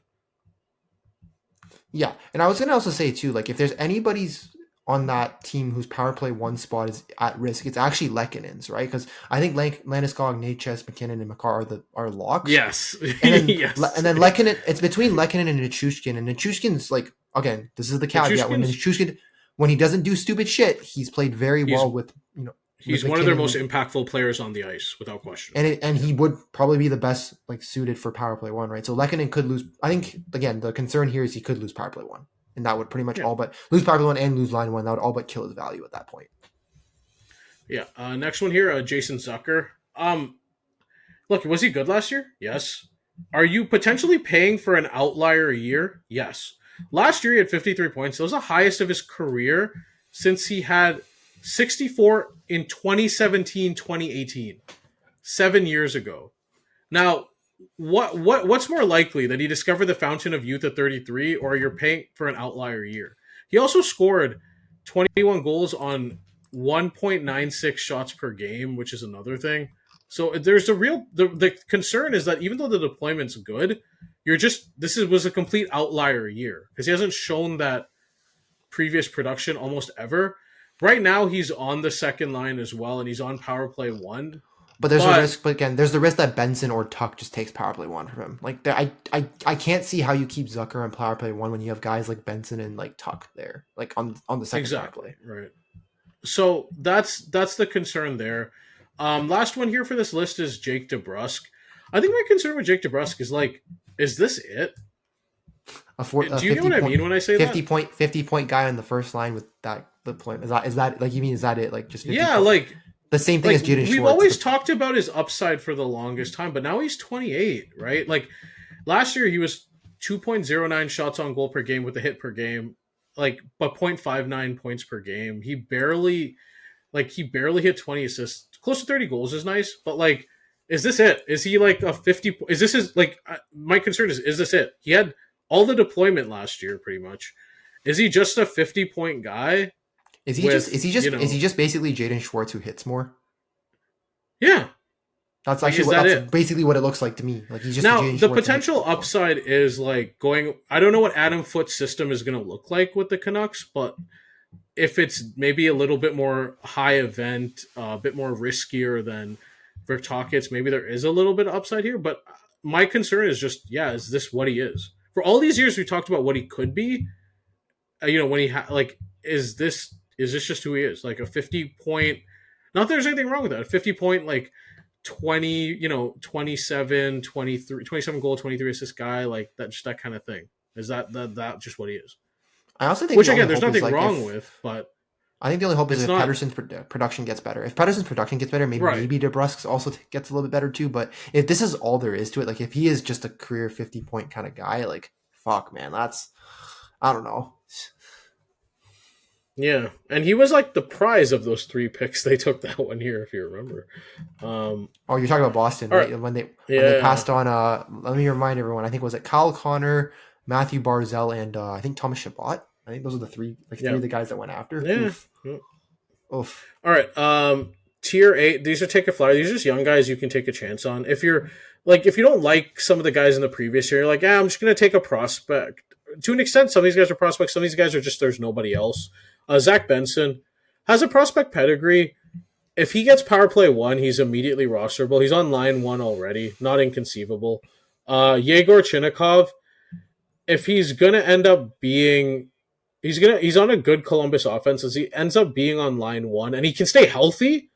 Yeah, and I was going to also say, too, like, if there's anybody's on that team whose power play 1 spot is at risk, it's actually Lehkonen's, right? Because I think Landeskog, Natchez, McKinnon, and Makar are locks. Yes. And then, yes. And then Lehkonen, it's between Lehkonen and Nichushkin, and Nichushkin's, like, again, this is the caveat, when he doesn't do stupid shit, he's played very well with, He's one of their most impactful players on the ice, without question. And he would probably be the best like suited for power play 1, right? So Lehkonen could lose. I think again the concern here is he could lose power play 1, and that would pretty much all but lose power play 1 and lose line 1. That would all but kill his value at that point. Yeah. Next one here, Jason Zucker. Look, was he good last year? Yes. Are you potentially paying for an outlier a year? Yes. Last year he had 53 points. That was the highest of his career since he had 64 in 2017-2018, 7 years ago. Now, what's more likely, that he discovered the fountain of youth at 33, or you're paying for an outlier year? He also scored 21 goals on 1.96 shots per game, which is another thing. So there's the concern is that even though the deployment's good, was a complete outlier year because he hasn't shown that previous production almost ever. Right now, he's on the second line as well, and he's on power play 1. But there's a risk. But again, there's the risk that Benson or Tuck just takes power play 1 from him. Like, I can't see how you keep Zucker on power play 1 when you have guys like Benson and like Tuck there, like on the second power play. Right. So that's the concern there. Last one here for this list is Jake DeBrusk. I think my concern with Jake DeBrusk is like, is this it? Do you know what I mean when I say 50 point guy on the first line with that deployment? Is that like, you mean, is that it? Like just 50 like the same thing as Jaden Schwartz. We've always talked about his upside for the longest time, but now he's 28, right? Like last year he was 2.09 shots on goal per game with a hit per game, but 0.59 points per game. He barely hit 20 assists. Close to 30 goals is nice, but like, is this it? Is he like a 50? Is this his, like, my concern is this it? He had all the deployment last year, pretty much. Is he just a 50-point guy? Is he just basically Jaden Schwartz who hits more? Yeah. That's actually basically what it looks like to me. Like he's just now the potential upside is like going. I don't know what Adam Foote's system is going to look like with the Canucks, but if it's maybe a little bit more high event, a bit more riskier than Vertonghen's, maybe there is a little bit of upside here. But my concern is just, is this what he is? For all these years, we talked about what he could be. When he is this just who he is? Like a 50-point. Not that there's anything wrong with that. A 50-point, like 27 goal, 23 assist guy, like that, just that kind of thing. Is that just what he is? I also think, which again, there's nothing wrong with, but I think the only hope is if Pettersson's production gets better. If Pettersson's production gets better, maybe DeBrusk's also gets a little bit better too. But if this is all there is to it, like if he is just a career 50-point kind of guy, like fuck, man, that's, I don't know. Yeah, and he was like the prize of those 3 picks they took that one year, if you remember. You're talking about Boston, right? Right. When they passed on. Let me remind everyone. I think was it Kyle Connor, Matthew Barzal, and I think Thomas Chabot. I think those are the three of the guys that went after. Yeah. Oof. All right. tier 8, these are take a flyer. These are just young guys you can take a chance on. If you're like, if you don't like some of the guys in the previous year, you're like, I'm just going to take a prospect. To an extent, some of these guys are prospects. Some of these guys are just, there's nobody else. Zach Benson has a prospect pedigree. If he gets power play 1, he's immediately rosterable. He's on line 1 already. Not inconceivable. Yegor Chinnikov, if he's going to end up being, he's on a good Columbus offense. As he ends up being on line 1 and he can stay healthy,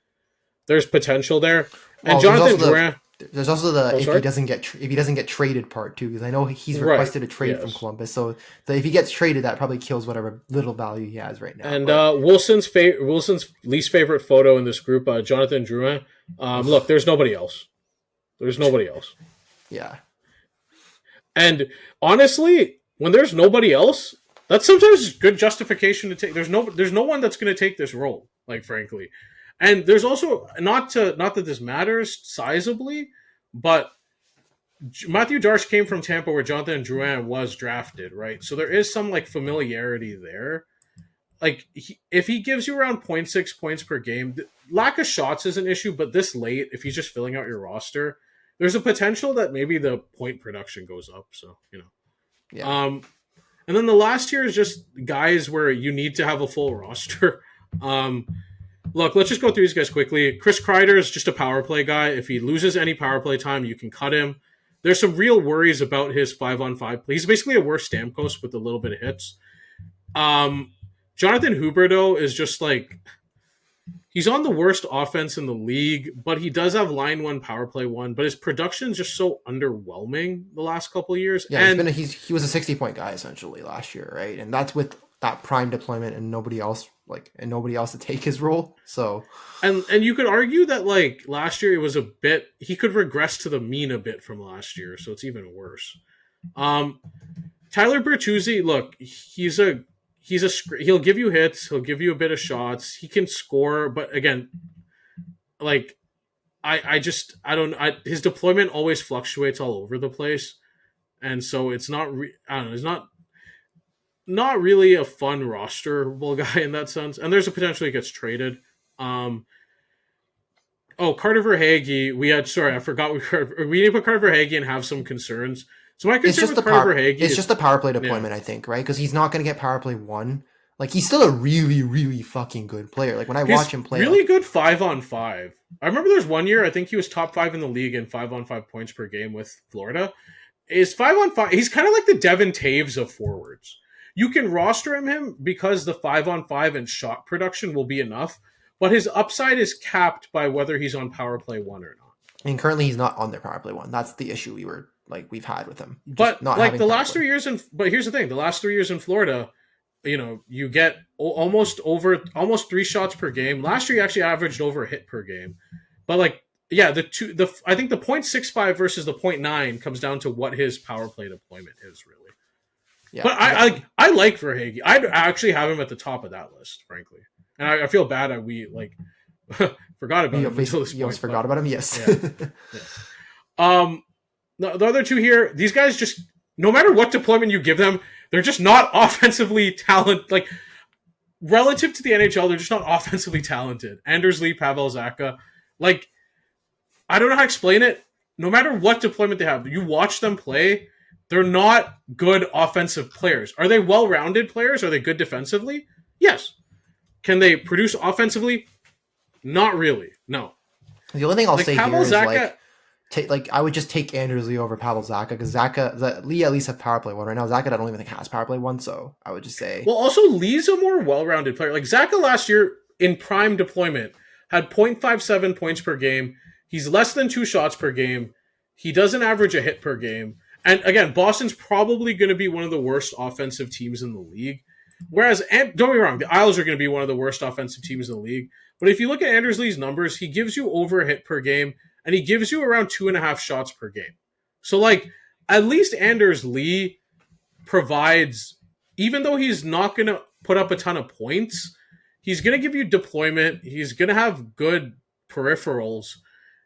there's potential there. And Jonathan Drouin. There's also the if he doesn't get traded part too, because I know he's requested a trade from Columbus. So if he gets traded, that probably kills whatever little value he has right now. And Wilson's least favorite photo in this group, Jonathan Drouin. Look, there's nobody else. There's nobody else. Yeah. And honestly, when there's nobody else, that's sometimes good justification to take. There's no one that's going to take this role, like, frankly. And there's also, not that this matters sizably, but Matthew Darche came from Tampa where Jonathan Drouin was drafted, right? So there is some like familiarity there. Like if he gives you around 0.6 points per game, lack of shots is an issue, but this late, if he's just filling out your roster, there's a potential that maybe the point production goes up. So, Yeah. And then the last tier is just guys where you need to have a full roster. Look, let's just go through these guys quickly. Chris Kreider is just a power play guy. If he loses any power play time, you can cut him. There's some real worries about his 5-on-5 play. He's basically a worse Stamkos with a little bit of hits. Jonathan Huberdeau is just like, he's on the worst offense in the league, but he does have line 1, power play 1, but his production is just so underwhelming the last couple of years. Yeah, and he was a 60-point guy essentially last year, right? And that's with that prime deployment and nobody else to take his role. So and you could argue that like last year it was a bit, he could regress to the mean a bit from last year, so it's even worse. Tyler Bertuzzi, look, he'll give you hits, he'll give you a bit of shots, he can score, but again, like his deployment always fluctuates all over the place, and so it's not it's not really a fun rosterable guy in that sense. And there's a potential he gets traded. Carter Verhaeghe. I forgot we need to put Carter Verhaeghe and have some concerns. So my concern with Carter Verhaeghe is just the power play deployment, I think, right? Because he's not going to get power play 1. Like, he's still a really, really fucking good player. Like, when I watch him play, really good 5-on-5. I remember there's one year I think he was top 5 in the league in 5-on-5 points per game with Florida. Is 5-on-5? He's kind of like the Devin Taves of forwards. You can roster him because the 5-on-5 and shot production will be enough, but his upside is capped by whether he's on power play 1 or not. I mean, currently he's not on their power play 1. That's the issue we've had with him. But like the last 3 years but here's the thing: the last 3 years in Florida, you get almost 3 shots per game. Last year, he actually averaged over a hit per game. But like, yeah, I think the 0.65 versus the 0.9 comes down to what his power play deployment is really. Yeah, but I like Verhaeghe. I'd actually have him at the top of that list, frankly. And I feel bad that we forgot about him until this point. You forgot about him, yes. Yeah. The other two here, these guys just, no matter what deployment you give them, they're just not offensively talented. Like, relative to the NHL, they're just not offensively talented. Anders Lee, Pavel Zacha. Like, I don't know how to explain it. No matter what deployment they have, you watch them play, they're not good offensive players. Are they well-rounded players? Are they good defensively? Yes. Can they produce offensively? Not really. No. The only thing I'll say Pavel here is I would just take Anders Lee over Pavel Zacha, because Lee at least has power play 1 right now. Zacha I don't even think has power play 1, so I would just say. Well, also Lee's a more well-rounded player. Like Zacha last year in prime deployment had 0.57 points per game. He's less than 2 shots per game. He doesn't average a hit per game. And again, Boston's probably going to be one of the worst offensive teams in the league. Whereas, and don't get me wrong, the Isles are going to be one of the worst offensive teams in the league. But if you look at Anders Lee's numbers, he gives you over a hit per game, and he gives you around 2.5 shots per game. So, like, at least Anders Lee provides, even though he's not going to put up a ton of points, he's going to give you deployment. He's going to have good peripherals.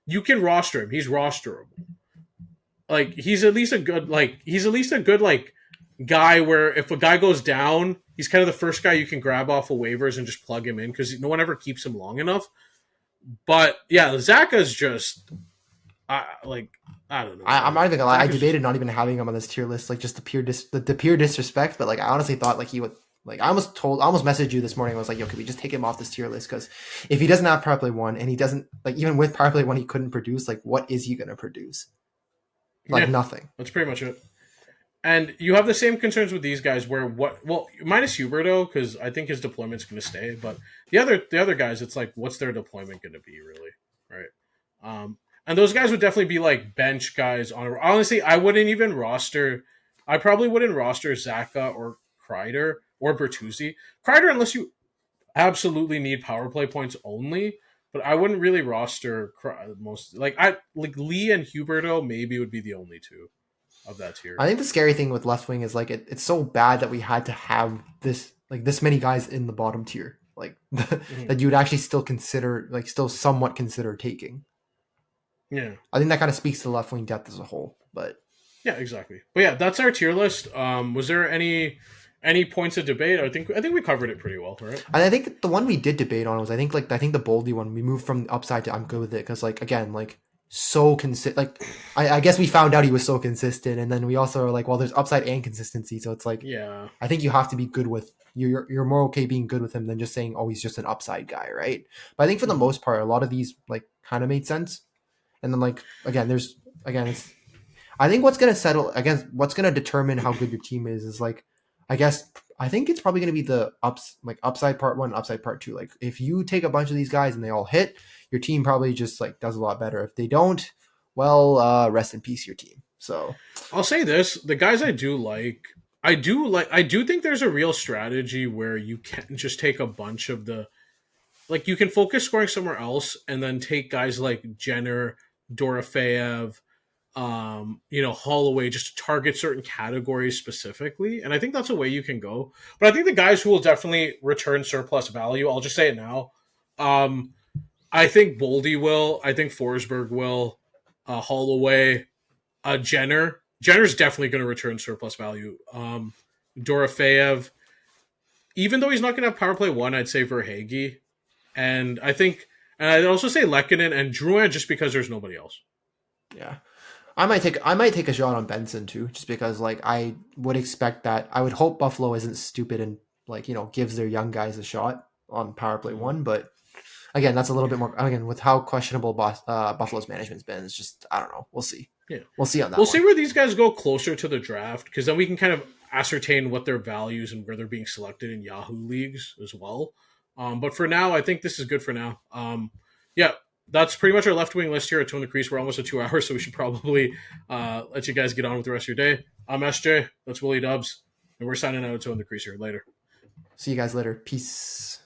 You can roster him. He's rosterable. Like, he's at least a good guy where if a guy goes down, he's kind of the first guy you can grab off of waivers and just plug him in because no one ever keeps him long enough. But yeah, Zaka's just I don't know. I'm not even gonna lie. I Zaka's debated not even having him on this tier list, like just the pure disrespect. But like, I honestly thought like he would. Like I almost messaged you this morning. I was like, "Yo, could we just take him off this tier list? Because if he doesn't have Power Play 1 and he doesn't like even with Power Play 1 he couldn't produce. Like, what is he gonna produce? Like nothing. That's pretty much it. And you have the same concerns with these guys where minus Huberto, because I think his deployment's going to stay, but the other guys, it's like, what's their deployment going to be, really, right? And those guys would definitely be like bench guys. Honestly, I probably wouldn't roster Zaka or Kreider or Bertuzzi. Kreider, unless you absolutely need power play points only, but I wouldn't really roster most. Like Lee and Huberto maybe would be the only two of that tier. I think the scary thing with left wing is like it's so bad that we had to have this many guys in the bottom tier, like that you would actually still consider still somewhat consider taking. Yeah, I think that kind of speaks to the left wing depth as a whole. But yeah, exactly. But yeah, that's our tier list. Was there any points of debate? I think we covered it pretty well, right? And I think the one we did debate on was I think the Boldy one. We moved from upside to I'm good with it because so consistent. Like I guess we found out he was so consistent, and then we also are like, well, there's upside and consistency, so it's like, yeah, I think you have to be good with you're more okay being good with him than just saying, oh, he's just an upside guy, right? But I think for the most part, a lot of these kind of made sense. And then it's I think what's gonna what's gonna determine how good your team is I think it's probably gonna be the upside part 1, upside part 2. Like if you take a bunch of these guys and they all hit, your team probably just does a lot better. If they don't, well, rest in peace your team. So I'll say this: the guys I do think there's a real strategy where you can't just take a bunch of you can focus scoring somewhere else and then take guys like Jenner, Dorofeev, Holloway, just to target certain categories specifically. And I think that's a way you can go. But I think the guys who will definitely return surplus value, I'll just say it now. I think Boldy will. I think Forsberg will. Holloway, Jenner. Jenner's definitely going to return surplus value. Dorofeev, even though he's not going to have power play 1, I'd say Verhaeghe. And I'd also say Lehkonen and Drouin just because there's nobody else. Yeah. I might take a shot on Benson too, just because I would expect that. I would hope Buffalo isn't stupid and gives their young guys a shot on power play 1, but again, that's a little bit more with how questionable Buffalo's management's been. It's just I don't know. We'll see. Yeah, we'll see on that. We'll see where these guys go closer to the draft, because then we can kind of ascertain what their values and where they're being selected in Yahoo leagues as well. But for now, I think this is good for now. Yeah, that's pretty much our left wing list here at Tone the Crease. We're almost at 2 hours, so we should probably let you guys get on with the rest of your day. I'm SJ. That's WillyDubz, and we're signing out at Tone the Crease here. Later. See you guys later. Peace.